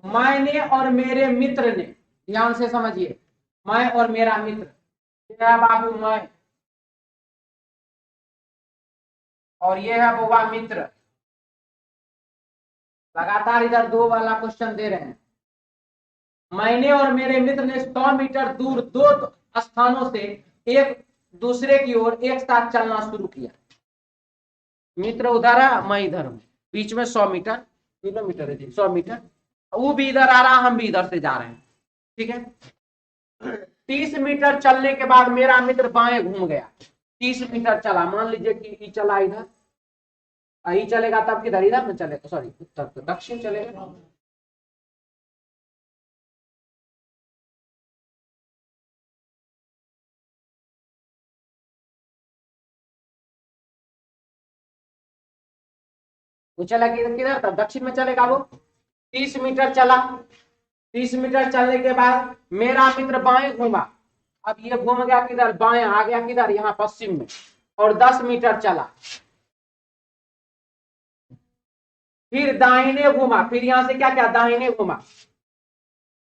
मैंने और मेरे मित्र ने, ध्यान से समझिए, मैं और मेरा मित्र, ये है बाबू मैं और ये है बुआ मित्र। लगातार इधर 2 वाला क्वेश्चन दे रहे हैं। मैंने और मेरे मित्र ने 100 मीटर दूर 2 स्थानों से एक दूसरे की ओर एक साथ चलना शुरू किया। मित्र उधर है, मैं इधर हूं, बीच में 100 मीटर, किलोमीटर है जी, 100 मीटर। वो भी इधर आ रहा, हम भी इधर से जा रहे हैं, ठीक है। 30 मीटर चलने के बाद मेरा मित्र बाएं घूम गया। 30 मीटर चला, मान लीजिए कि ई चला इधर, ई चलेगा तब किधर? इधर में चलेगा, सॉरी उत्तर तो दक्षिण चलेगा। वो चला किधर किधर? तब दक्षिण में चलेगा वो। 30 मीटर चला, 30 मीटर चलने के बाद मेरा मित्र बाएं घूमा। अब ये घूम गया किधर? बाएं। आ गया किधर? यहाँ पश्चिम में। और 10 मीटर चला, फिर दाहिने घूमा, फिर यहां से क्या क्या? दाहिने घूमा।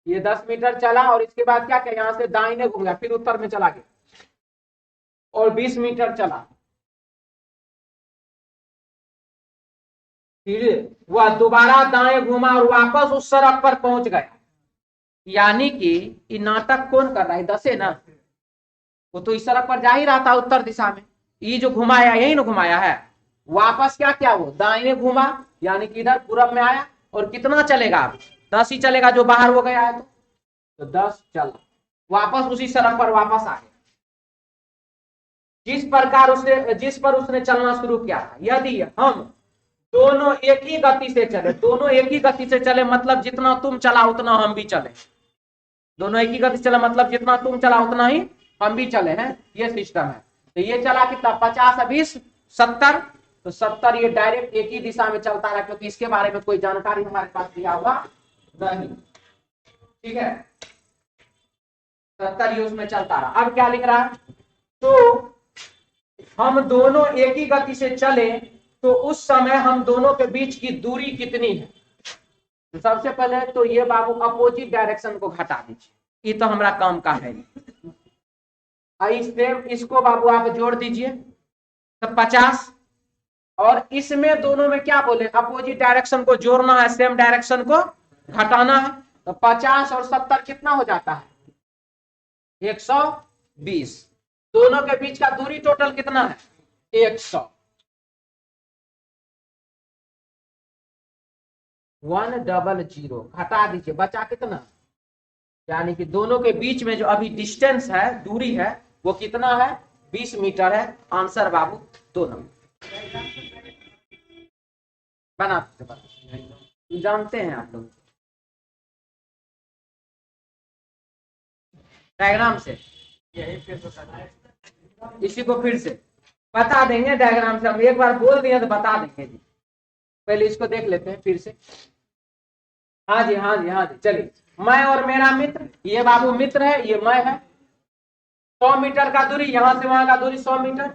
ये 10 मीटर चला और इसके बाद क्या क्या? यहां से दाहिने घूम गया, फिर उत्तर में चला गया और 20 मीटर चला, फिर वह दोबारा दाएं घूमा और वापस उस सड़क पर पहुंच गया। यानी कि ये नाटक कौन कर रहा है? 10 है ना, वो तो इस सड़क पर जा ही रहा था उत्तर दिशा में। ये जो घुमाया, यही ना घुमाया है। वापस क्या क्या? वो दाहिने घूमा, यानी कि इधर पूरब में आया। और कितना चलेगा? 10 ही चलेगा, जो बाहर हो गया है तो 10 चला, वापस उसी सड़क पर वापस आ गया जिस पर उसने चलना शुरू किया था। यदि हम दोनों एक ही गति से चले, दोनों एक ही गति से चले मतलब जितना तुम चला उतना हम भी चले। दोनों एक ही गति से चले मतलब जितना तुम चला उतना ही हम भी चले हैं, ये सिस्टम है। तो ये चला कितना? 50 20 70। तो 70 ये डायरेक्ट एक ही दिशा में चलता रहा, क्योंकि इसके बारे में कोई जानकारी हमारे पास दिया हुआ नहीं, ठीक है। 70 ये उसमें चलता रहा। अब क्या लिख रहा है? तो हम दोनों एक ही गति से चले तो उस समय हम दोनों के बीच की दूरी कितनी है? तो सबसे पहले तो ये बाबू अपोजिट डायरेक्शन को घटा दीजिए, ये तो हमारा काम का है। इसको बाबू आप जोड़ दीजिए तो 50, और इसमें दोनों में क्या बोले? अपोजिट डायरेक्शन को जोड़ना है, सेम डायरेक्शन को घटाना है। तो 50 और 70 कितना हो जाता है? 120। दोनों के बीच का दूरी टोटल कितना है? 100। 100 घटा दीजिए, बचा कितना? यानी कि दोनों के बीच में जो अभी डिस्टेंस है, दूरी है, वो कितना है? 20 मीटर है। आंसर बाबू 2 नंबर। बनाते जानते हैं आप लोग डायग्राम से, यही पे तो करना है। इसी को फिर से बता देंगे डायग्राम से। हम एक बार बोल दिए तो बता देंगे जी। पहले इसको देख लेते हैं फिर से। हाँ जी हाँ जी हाँ जी, चलिए। मैं और मेरा मित्र, ये बाबू मित्र है, ये मैं है। 100 मीटर का दूरी, यहां से वहां का दूरी 100 मीटर।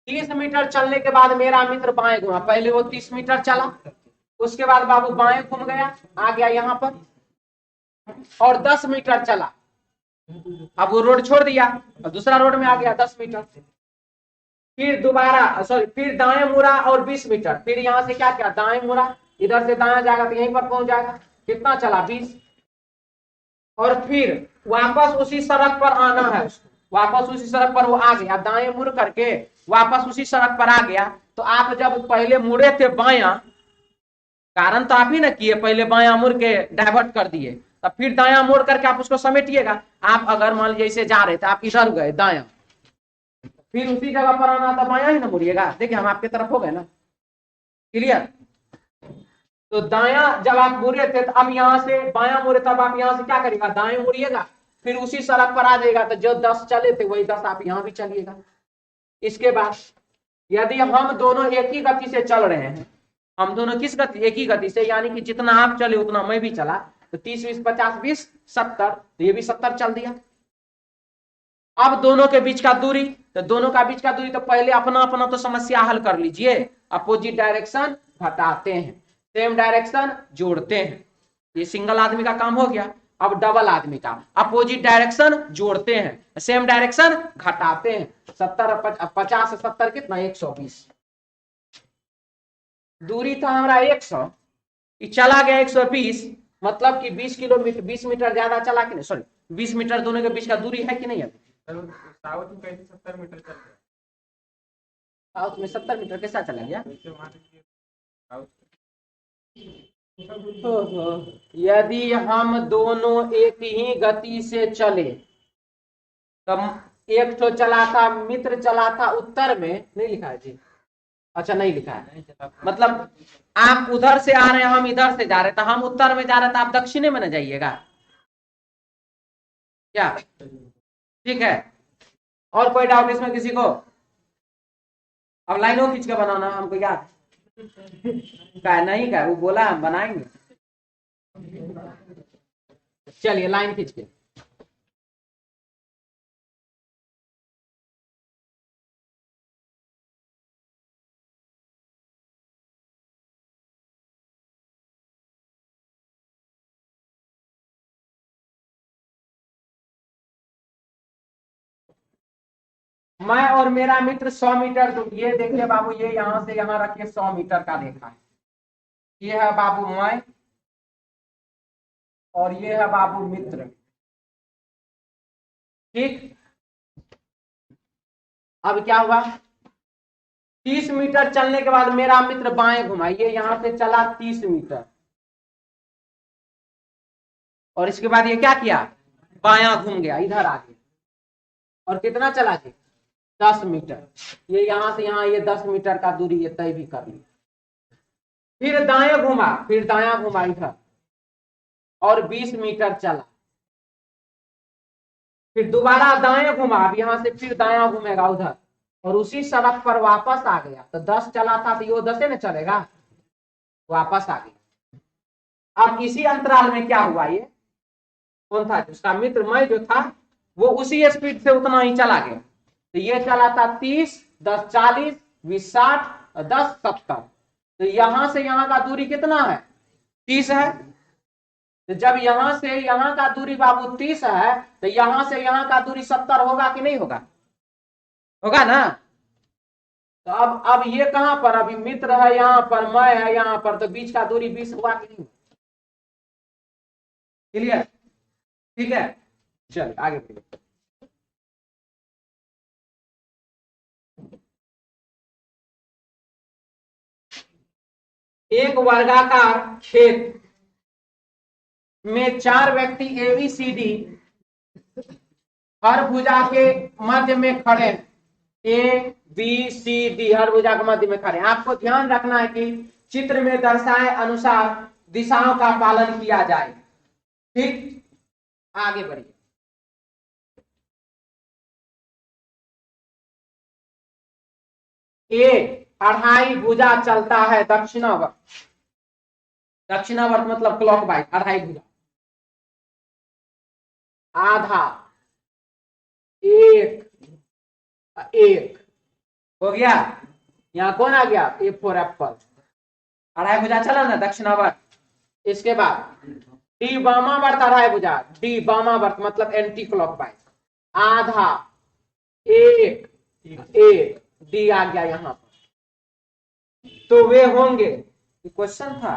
30 मीटर चलने के बाद मेरा मित्र बाएं घुमा। पहले वो 30 मीटर चला, उसके बाद बाबू बाएं घूम गया, आ गया यहाँ पर, और 10 मीटर चला। अब वो रोड छोड़ दिया और दूसरा रोड में आ गया 10 मीटर। फिर दोबारा फिर दाएं मुड़ा और 20 मीटर। फिर यहाँ से क्या किया? दाएं मुड़ा, इधर से दाएं जाएगा तो यहीं पर पहुंच जाएगा। कितना चला? 20। और फिर वापस उसी सड़क पर आना है उसको। वापस उसी सड़क पर वो आ गया, दाएं मुड़ करके वापस उसी सड़क पर आ गया। तो आप जब पहले मुड़े थे बायां, कारण तो आप ही ना किए, पहले बायां मुड़ के डाइवर्ट कर दिए, तब फिर दायां मोड़ करके आप उसको समेटिएगा। आप अगर मान लीजिए ऐसे जा रहे थे, आप इधर गए दायां, फिर उसी जगह पर आना तो बायां ही ना मुड़िएगा। देखिए हम आपके तरफ हो गए ना, क्लियर। तो दायां जब आप मुड़े थे तो अब यहाँ से बायां मुड़े, तब आप यहाँ से क्या करिएगा? दाएं मुड़िएगा, फिर उसी सड़क पर आ जाएगा। तो जो 10 चले थे वही 10 आप यहाँ भी चलिएगा। इसके बाद यदि हम दोनों एक ही गति से चल रहे हैं, हम दोनों किस गति? एक ही गति से, यानी कि जितना आप चले उतना मैं भी चला, तो 30 20 50 20 70, तो ये भी 70 चल दिया। अब दोनों के बीच का दूरी, तो दोनों का बीच का दूरी, तो पहले अपना अपना तो समस्या हल कर लीजिए। अपोजिट डायरेक्शन घटाते हैं, सेम डायरेक्शन जोड़ते हैं। ये सिंगल आदमी का काम हो गया। अब डबल आदमी का, अपोजिट डायरेक्शन जोड़ते हैं, सेम डायरेक्शन घटाते हैं। 70 50 से 70 कितना? 120। दूरी था हमारा 100, चला गया 120, मतलब कि 20 किलोमीटर, 20 मीटर ज्यादा चला कि नहीं? सॉरी, 20 मीटर दोनों के बीच का दूरी है कि नहीं? अभी साउथ में कैसे 70 मीटर चल रहा है? साउथ में 70 मीटर कैसा चला गया? जैसे वहां से साउथ यदि हम दोनों एक ही गति से चले, तब एक तो चला था मित्र, चला था उत्तर में, नहीं लिखा है जी? अच्छा नहीं लिखा है, मतलब आप उधर से आ रहे हैं, हम इधर से जा रहे हैं, तो हम उत्तर में जा रहे हैं, तो आप दक्षिणे में न जाइएगा क्या? ठीक है। और कोई डाउट इसमें किसी को? अब लाइनों खींच के बनाना हमको याद का नहीं का, वो बोला हम बनाएंगे। चलिए लाइन खींच के। मैं और मेरा मित्र 100 मीटर दूर, ये देखिए बाबू, ये यहां से यहां रखिए, 100 मीटर का देखा है। ये है बाबू मैं, और ये है बाबू मित्र, ठीक। अब क्या हुआ? 30 मीटर चलने के बाद मेरा मित्र बाएं घुमा, ये यहां से चला 30 मीटर, और इसके बाद ये क्या किया? बायां घूम गया, इधर आ गया, और कितना चला गया? 10 मीटर। ये यहां से यहां ये 10 मीटर का दूरी ये तय भी कर ली। फिर दाएं घुमा, फिर दायां घुमा इधर, और 20 मीटर चला। फिर दोबारा दाएं घुमा, अब यहां से फिर दायां घूमेगा उधर, और उसी सड़क पर वापस आ गया। तो 10 चला था, तो ये 10 न चलेगा, वापस आ गया। अब इसी अंतराल में क्या हुआ? ये कौन था? उसका मित्र मैं जो था, वो उसी स्पीड से उतना ही चला गया। तो ये चला था 30, 10 40, 20 60, 10 70। तो यहां से यहां का दूरी कितना है? 30 है। तो जब यहां से यहां का दूरी बाबू 30 है, तो यहां से यहां का दूरी 70 होगा कि नहीं होगा? होगा ना। तो अब ये कहां पर? अभी मित्र है यहां पर, मैं है यहां पर, तो बीच का दूरी 20 हुआ कि नहीं? क्लियर? ठीक है, चलिए आगे बढ़िए। एक वर्गाकार खेत में 4 व्यक्ति ABCD हर भुजा के मध्य में खड़े हैं, ए बी सी डी, हर भुजा के मध्य में खड़े हैं। आपको ध्यान रखना है कि चित्र में दर्शाए अनुसार दिशाओं का पालन किया जाए। ठीक, आगे बढ़िए। ए अढ़ाई भुजा चलता है दक्षिणावर्त, दक्षिणावर्त मतलब क्लॉकवाइज, अढ़ाई भुजा। आधा, एक, एक हो गया। यहां कौन आ गया? ए फॉर एप्पल, अढ़ाई भुजा चला ना दक्षिणावर्त। इसके बाद डी वामावर्त अढ़ाई भुजा, डी वामावर्त मतलब एंटी क्लॉकवाइज। आधा, एक, एक, डी आ गया यहां पर। तो वे होंगे, क्वेश्चन था,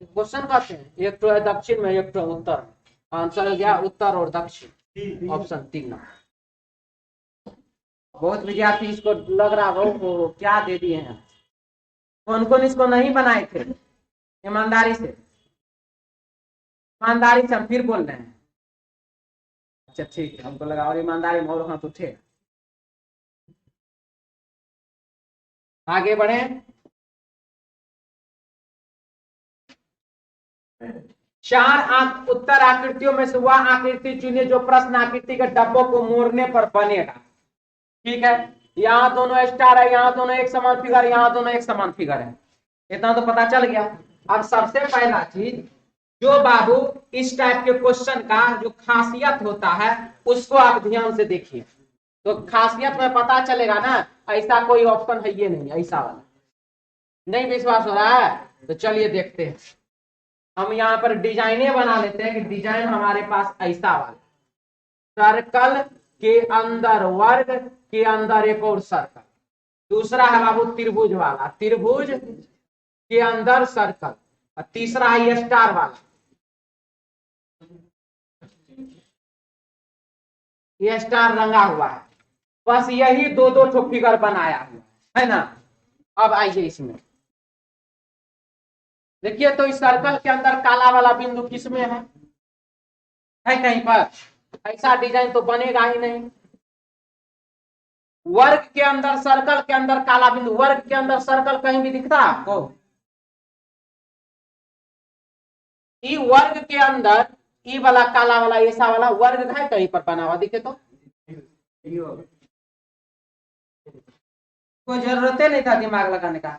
क्वेश्चन कहते हैं, एक तो है दक्षिण में, एक तो उत्तर में। आंसर हो गया उत्तर और दक्षिण, ऑप्शन 3 नंबर। बहुत विद्यार्थी इसको लग रहा हो वो क्या दे दिए हैं, कौन कौन इसको नहीं बनाए थे? ईमानदारी से, ईमानदारी से हम फिर बोल रहे हैं। अच्छा ठीक है, हमको लगा और ईमानदारी में और हाथ उठे। आगे बढ़े। चार उत्तर आकृतियों में से वह आकृति चुनिए जो प्रश्न आकृति के डब्बों को मोड़ने पर बनेगा। ठीक है, यहाँ दोनों स्टार है, यहाँ दोनों एक समान फिगर, यहाँ दोनों एक समान फिगर है। इतना तो पता चल गया। अब सबसे पहला चीज, जो बाबू इस टाइप के क्वेश्चन का जो खासियत होता है उसको आप ध्यान से देखिए, तो खासियत में पता चलेगा ना। ऐसा कोई ऑप्शन है ये नहीं, ऐसा वाला नहीं। विश्वास हो रहा है तो चलिए देखते हैं। हम यहाँ पर डिजाइने बना लेते हैं कि डिजाइन हमारे पास ऐसा वाला, सर्कल के अंदर वर्ग के अंदर एक और सर्कल। दूसरा है बाबू त्रिभुज वाला, त्रिभुज के अंदर सर्कल। और तीसरा है ये स्टार वाला, ये स्टार रंगा हुआ है। बस यही दो दो ठो फिगर बनाया हुआ है ना। अब आइए इसमें देखिए, तो इस सर्कल के अंदर काला वाला बिंदु किसमें है कहीं पर? ऐसा डिजाइन तो बनेगा ही नहीं। वर्ग के अंदर, सर्कल के अंदर काला बिंदु, वर्ग के अंदर सर्कल कहीं भी दिखता है आपको? ई वर्ग के अंदर ई वाला काला वाला ऐसा वाला वर्ग है कहीं पर बना हुआ दिखे तो? कोई जरूरत नहीं था दिमाग लगाने का,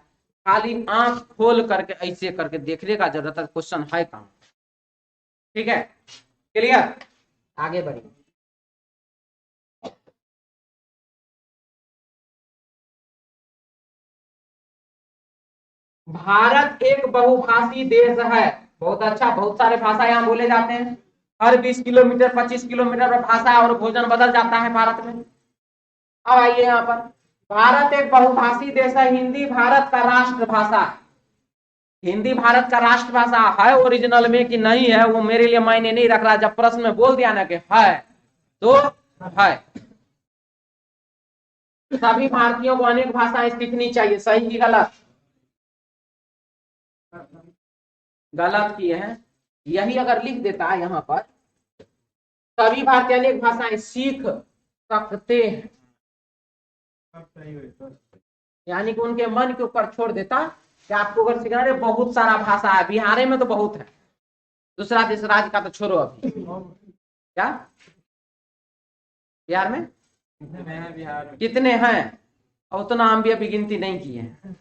खाली आंख खोल करके ऐसे करके देखने का जरूरत है, क्वेश्चन है कहां। ठीक है, क्लियर? आगे बढ़िए। भारत एक बहुभाषी देश है। बहुत अच्छा, बहुत सारे भाषा यहाँ बोले जाते हैं। हर 20 किलोमीटर 25 किलोमीटर पर भाषा और भोजन बदल जाता है भारत में। अब आइए यहाँ पर, भारत एक बहुभाषी देश है, हिंदी भारत का राष्ट्रभाषा है। हिंदी भारत का राष्ट्रभाषा है ओरिजिनल में कि नहीं है वो मेरे लिए मायने नहीं रख रहा। जब प्रश्न में बोल दिया ना कि है तो है। सभी भारतीयों को अनेक भाषाएं सीखनी चाहिए, सही की गलत? गलत किए हैं। यही अगर लिख देता है यहाँ पर, सभी भारतीय अनेक भाषाएं सीख सकते हैं, यानी कि उनके मन के ऊपर छोड़ देता कि आपको अगर सीखना है, बहुत सारा भाषा है, बिहार में तो बहुत है, दूसरा तीसरा राज्य का तो छोड़ो। अभी क्या बिहार में कितने हैं? और उतना हम भी अभी गिनती नहीं किए हैं।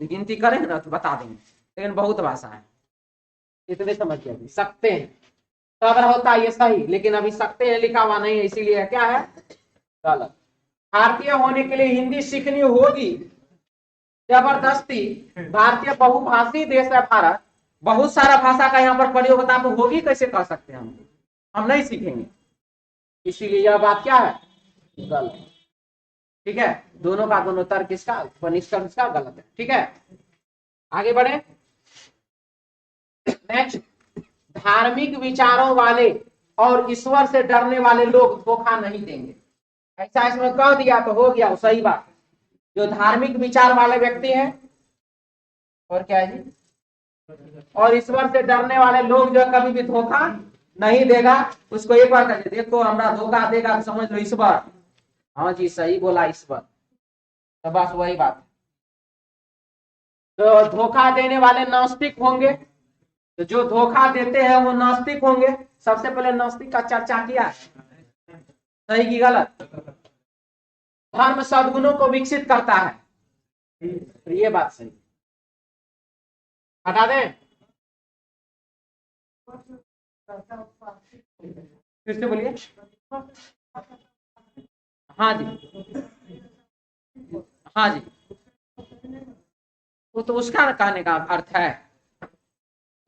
गिनती करेंगे ना तो बता देंगे, लेकिन बहुत भाषा है, इतने समझिए। अभी सकते हैं तो अगर होता है ये सही, लेकिन अभी सकते हैं लिखा हुआ नहीं है, इसीलिए क्या है गलत। भारतीय होने के लिए हिंदी सीखनी होगी जबरदस्ती। भारतीय बहुभाषी देश है भारत, बहुत सारा भाषा का यहाँ पर प्रयोग होता है, तो होगी कैसे कर सकते हैं हम नहीं सीखेंगे। इसीलिए यह बात क्या है गलत। ठीक है, दोनों का दोनों तर्क इसका निष्कर्ष इसका गलत है। ठीक है, आगे बढ़े। नेक्स्ट, धार्मिक विचारों वाले और ईश्वर से डरने वाले लोग धोखा नहीं देंगे। ऐसा इसमें कह दिया तो हो गया सही बात। जो धार्मिक विचार वाले व्यक्ति हैं और क्या है जी, और ईश्वर से डरने वाले लोग जो कभी भी धोखा नहीं देगा उसको एक बार कहिए देखो हमरा धोखा देगा तो समझ लो ईश्वर। हाँ जी सही बोला ईश्वर, तो बस वही बात है। तो धोखा देने वाले नास्तिक होंगे, तो जो धोखा देते हैं वो नास्तिक होंगे। सबसे पहले नास्तिक का चर्चा किया, सही की गलत। धर्म सद्गुणों को विकसित करता है, तो ये बात सही। हटा दें, फिर से बोलिए। हाँ जी, हाँ जी, वो तो उसका कहने का अर्थ है,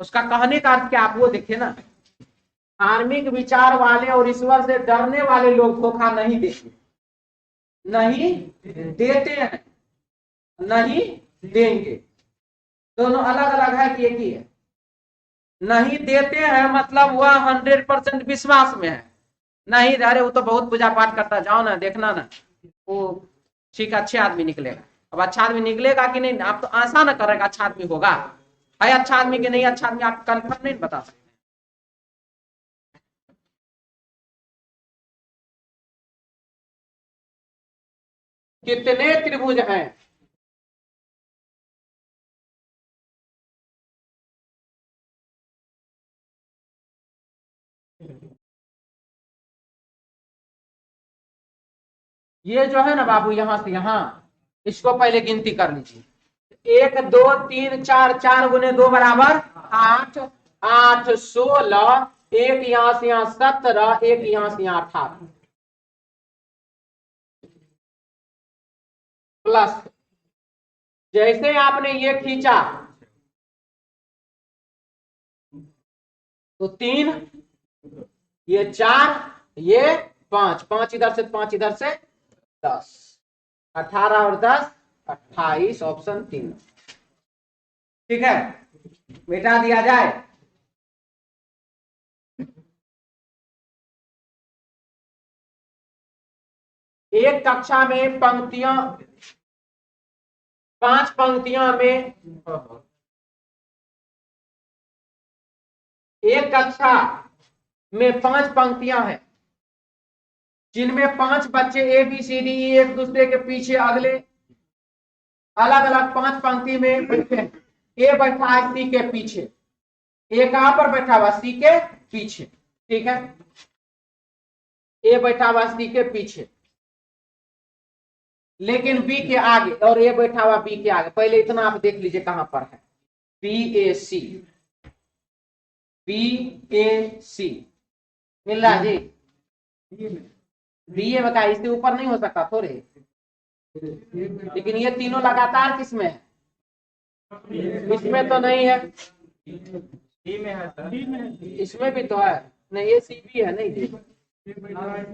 उसका कहने का अर्थ क्या आप वो देखिए ना। धार्मिक विचार वाले और ईश्वर से डरने वाले लोग धोखा नहीं देते, नहीं देते हैं, नहीं देंगे। दोनों अलग अलग है कि एक ही है? नहीं देते हैं मतलब वह 100% विश्वास में है, नहीं अरे वो तो बहुत पूजा पाठ करता, जाओ ना देखना ना वो ठीक अच्छे आदमी निकलेगा। अब अच्छा आदमी निकलेगा कि नहीं आप तो आशा ना करेगा अच्छा आदमी होगा, है अच्छा आदमी कि नहीं अच्छा आदमी आप कन्फर्म नहीं बता सकते। कितने त्रिभुज हैं? ये जो है ना बाबू यहां से यहां, इसको पहले गिनती कर लीजिए। 1 2 3 4, 4 गुने 2 बराबर 8, 8 16, एक यहां से यहां 17, एक यहां से यहां 18 प्लस जैसे आपने ये खींचा तो 3, ये 4, ये 5, 5 इधर से 5 इधर से 10, 18 और 10 28, ऑप्शन 3। ठीक है, मिटा दिया जाए। एक कक्षा में पंक्तियां 5 पंक्तियां में, एक कक्षा में 5 पंक्तियां हैं जिनमें 5 बच्चे ABCD एक दूसरे के पीछे अगले अलग अलग 5 पंक्ति में बैठे हैं। ए बैठा है C के पीछे, ए कहां पर बैठा हुआ C के पीछे, ठीक है। ए बैठा हुआ C के पीछे लेकिन B के आगे, और ए बैठा हुआ B के आगे। पहले इतना आप देख लीजिए कहां पर है, BAC, BAC मिल रहा है जी। BA में का इससे ऊपर नहीं हो सकता थोड़े, लेकिन ये तीनों लगातार किसमें है? इसमें तो नहीं है, इसमें भी तो है नहीं, ये C भी है नहीं,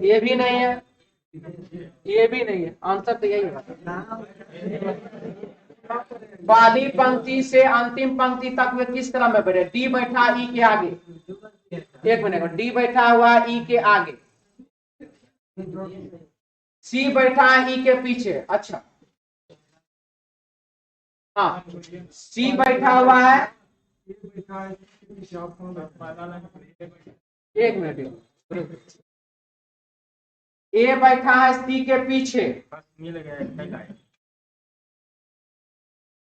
ये भी नहीं है, ये भी नहीं है। आंसर तो यही है। पहली पंक्ति से अंतिम पंक्ति तक वे किस तरह में बैठे? D बैठा E के आगे, एक मिनट, D बैठा हुआ E के आगे, C बैठा है E के पीछे। अच्छा हाँ, C बैठा हुआ है, एक मिनट, A बैठा है C के पीछे।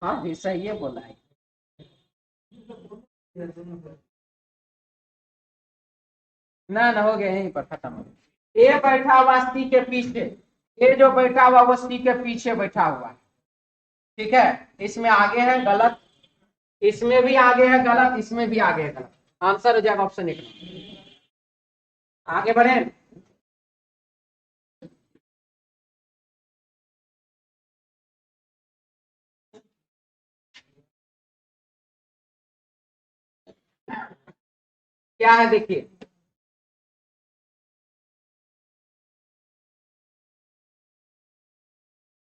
हाँ भी सही है बोला है। ना हो गया यहीं पर खत्म। ए बैठा हुआ C के पीछे, ए जो बैठा हुआ वो C के पीछे बैठा हुआ है, ठीक है। इसमें आगे है गलत, इसमें भी आगे है गलत, इसमें भी आगे है गलत। आंसर हो जाएगा ऑप्शन 1। आगे बढ़े, क्या है देखिए,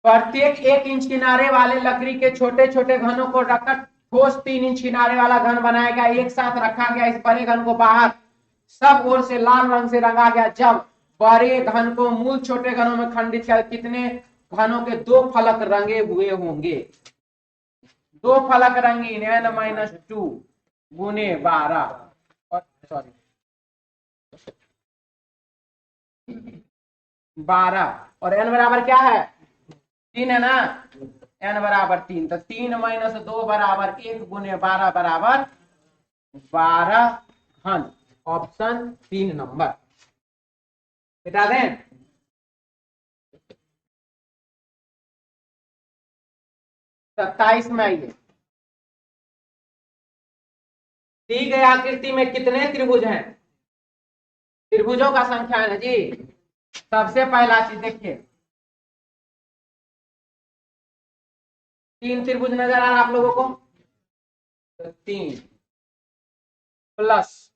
प्रत्येक 1 इंच किनारे वाले लकड़ी के छोटे छोटे घनों को रखकर ठोस 3 इंच किनारे वाला घन बनाया गया, एक साथ रखा गया। इस बड़े घन को बाहर सब ओर से लाल रंग से रंगा गया। जब बड़े घन को मूल छोटे घनों में खंडित किया, कितने घनों के 2 फलक रंगे हुए होंगे? 2 फलक रंगीन N-2 गुने 12, सॉरी 12 और n बराबर क्या है 3 है ना, n बराबर 3, तो 3 - 2 बराबर 1 गुने 12 बराबर 12 घन। ऑप्शन 3 नंबर बता दें। 27 में आइए, दी गई आकृति में कितने त्रिभुज हैं? त्रिभुजों का संख्या है जी। सबसे पहला चीज देखिए, 3 त्रिभुज नजर आ रहा है आप लोगों को, तो 3 प्लस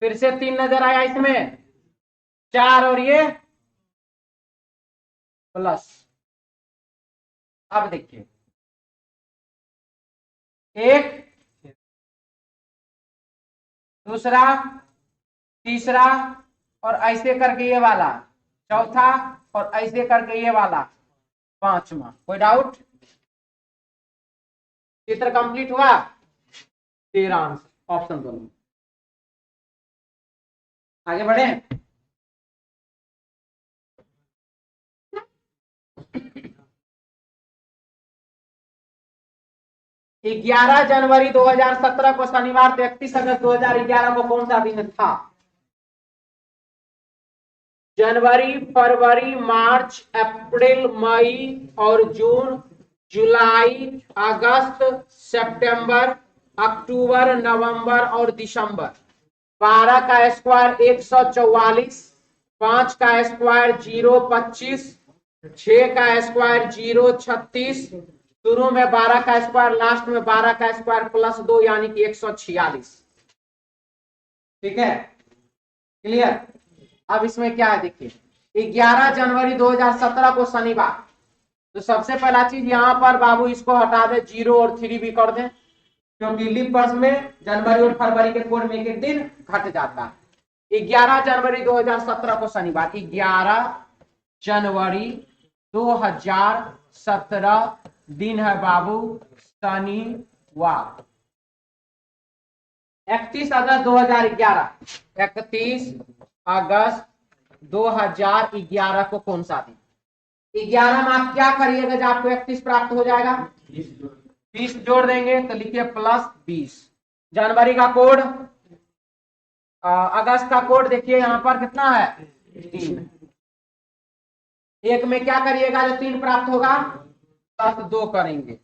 फिर से 3 नजर आया इसमें, 4 और ये प्लस। अब देखिए, एक, दूसरा, तीसरा और ऐसे करके ये वाला, चौथा और ऐसे करके ये वाला, पांचवा। कोई डाउट? चित्र कंप्लीट हुआ। 13 आंसर ऑप्शन दोनों। आगे बढ़े। 11 जनवरी 2017 को शनिवार, 31 अगस्त 2011 को कौन सा दिन था? जनवरी, फरवरी, मार्च, अप्रैल, मई और जून, जुलाई, अगस्त, सितंबर, अक्टूबर, नवंबर और दिसंबर। 12 का स्क्वायर 144, 5 का स्क्वायर 025, 6 का स्क्वायर 036, शुरू में 12 का स्क्वायर, लास्ट में 12 का स्क्वायर प्लस 2 यानी कि 146। ठीक है, क्लियर? अब इसमें क्या है देखिए, 11 जनवरी 2017 को शनिवार, तो सबसे पहला चीज यहां पर बाबू इसको हटा दे, 0 और 3 भी कर दे, क्योंकि लीप वर्ष में जनवरी और फरवरी के कोड में एक दिन घट जाता है। 11 जनवरी 2017 को शनिवार, 11 जनवरी 2017 दिन है बाबू शनिवार। 31 अगस्त 2011, 31 अगस्त 2011 को कौन सा दिन? 11 में आप क्या करिएगा जब आपको 31 प्राप्त हो जाएगा? 20 जोड़ देंगे तो लिखिए +20। जनवरी का कोड, अगस्त का कोड देखिए यहां पर कितना है 3। एक में क्या करिएगा जो 3 प्राप्त होगा, +2 करेंगे।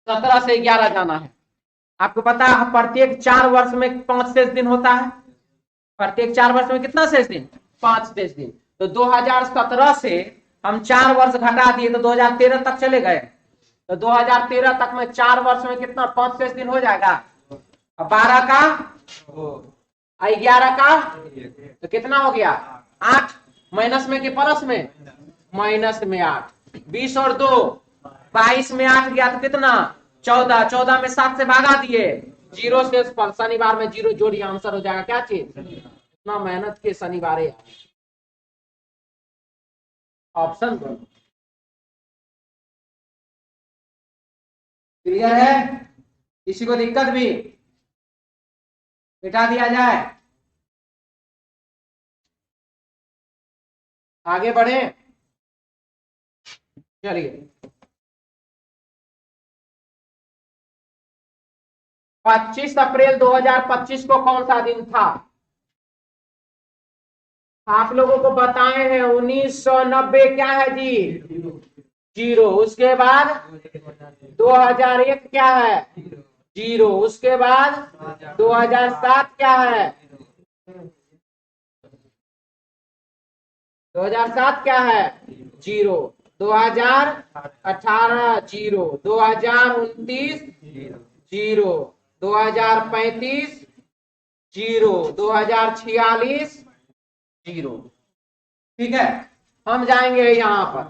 17 से 11 जाना है। आपको पता है प्रत्येक 4 वर्ष में 5 शेष दिन होता है। प्रत्येक 4 वर्ष में कितना शेष दिन? 5 शेष दिन। तो 2017 से हम 4 वर्ष घटा दिए तो 2013 तक चले गए। तो 2013 तक में 4 वर्ष में कितना 5 शेष दिन हो जाएगा। 12 का 11 का तो कितना हो गया 8, माइनस में कि प्लस में? माइनस में 8। 20 और 2 22 में 8 गया तो कितना 14, 14 में 7 से भागा दिए, 0 से शनिवार में 0 जोड़िए, आंसर हो जाएगा क्या चीज? इतना मेहनत के शनिवार। ऑप्शन क्लियर है? किसी को दिक्कत भी? मिटा दिया जाए, आगे बढ़े। चलिए 25 अप्रैल 2025 को कौन सा दिन था? आप लोगों को बताए हैं 1990 क्या है जी? 0। उसके बाद 2001 क्या है? 0। उसके बाद 2007 क्या है? 2007 क्या है? 0। 2018 0, 2029 0, 2035 0, 2046 0। ठीक है, हम जाएंगे यहां पर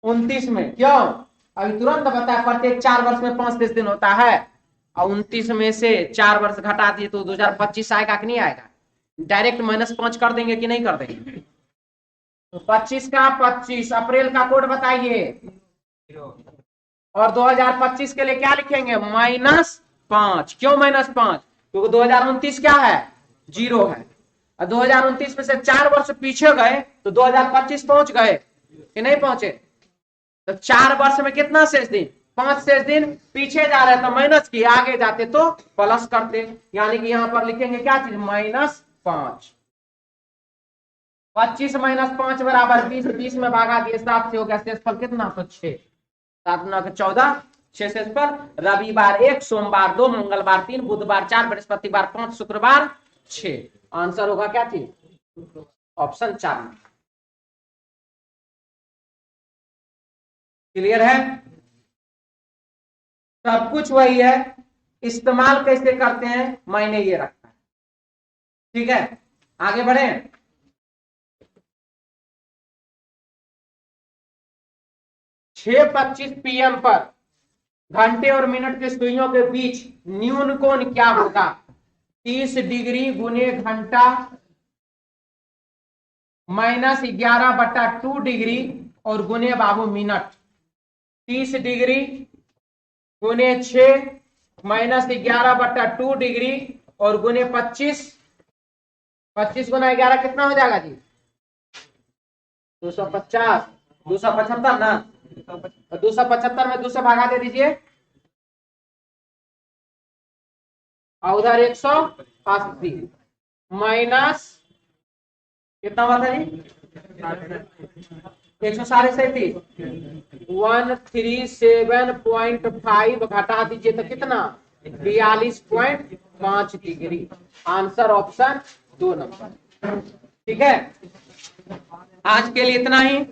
29 में। क्यों? अभी तुरंत बताया प्रत्येक 4 वर्ष में 5 दिन होता है, और 29 में से 4 वर्ष घटा दिए तो 2025 आएगा कि नहीं आएगा? डायरेक्ट -5 कर देंगे कि नहीं कर देंगे? तो 25 का 25 अप्रैल का कोड बताइए, और 2025 के लिए क्या लिखेंगे? -5। क्यों -5? क्योंकि 2029 क्या है? 0 है। और 2029 में से 4 वर्ष पीछे गए तो 2025 पहुंच गए कि नहीं पहुंचे? तो 4 वर्ष में कितना शेष दिन? 5 शेष दिन पीछे जा रहे तो माइनस किए, आगे जाते तो प्लस करते। यानी कि यहां पर लिखेंगे क्या चीज? -5। 25 - 5 बराबर 20। 20 में भागा दिए 7 से, हो गया शेषफल कितना? तो 6। 7 9 14, 6 शेषफल। रविवार 1, सोमवार 2, मंगलवार 3, बुधवार 4, बृहस्पतिवार 5, शुक्रवार 6। आंसर होगा क्या चीज? ऑप्शन 4। क्लियर है? सब कुछ वही है, इस्तेमाल कैसे करते हैं मायने ये रखता है। ठीक है, आगे बढ़े। 6:25 PM पर घंटे और मिनट के सुइयों के बीच न्यून कोण क्या होगा? 30 डिग्री गुने घंटा -11/2 डिग्री और गुने बाबू मिनट। 30 डिग्री गुने 6 -11/2 डिग्री और गुने 25। 25 गुना 11 कितना हो जाएगा जी? 250। 275 ना? 275 में 2 से भागा दे दीजिए और उधर 180 माइनस कितना हुआ था जी? 137। 137.5 घटा दीजिए तो कितना? 42.5 डिग्री। Answer option 2 number. ठीक है, आज के लिए इतना ही।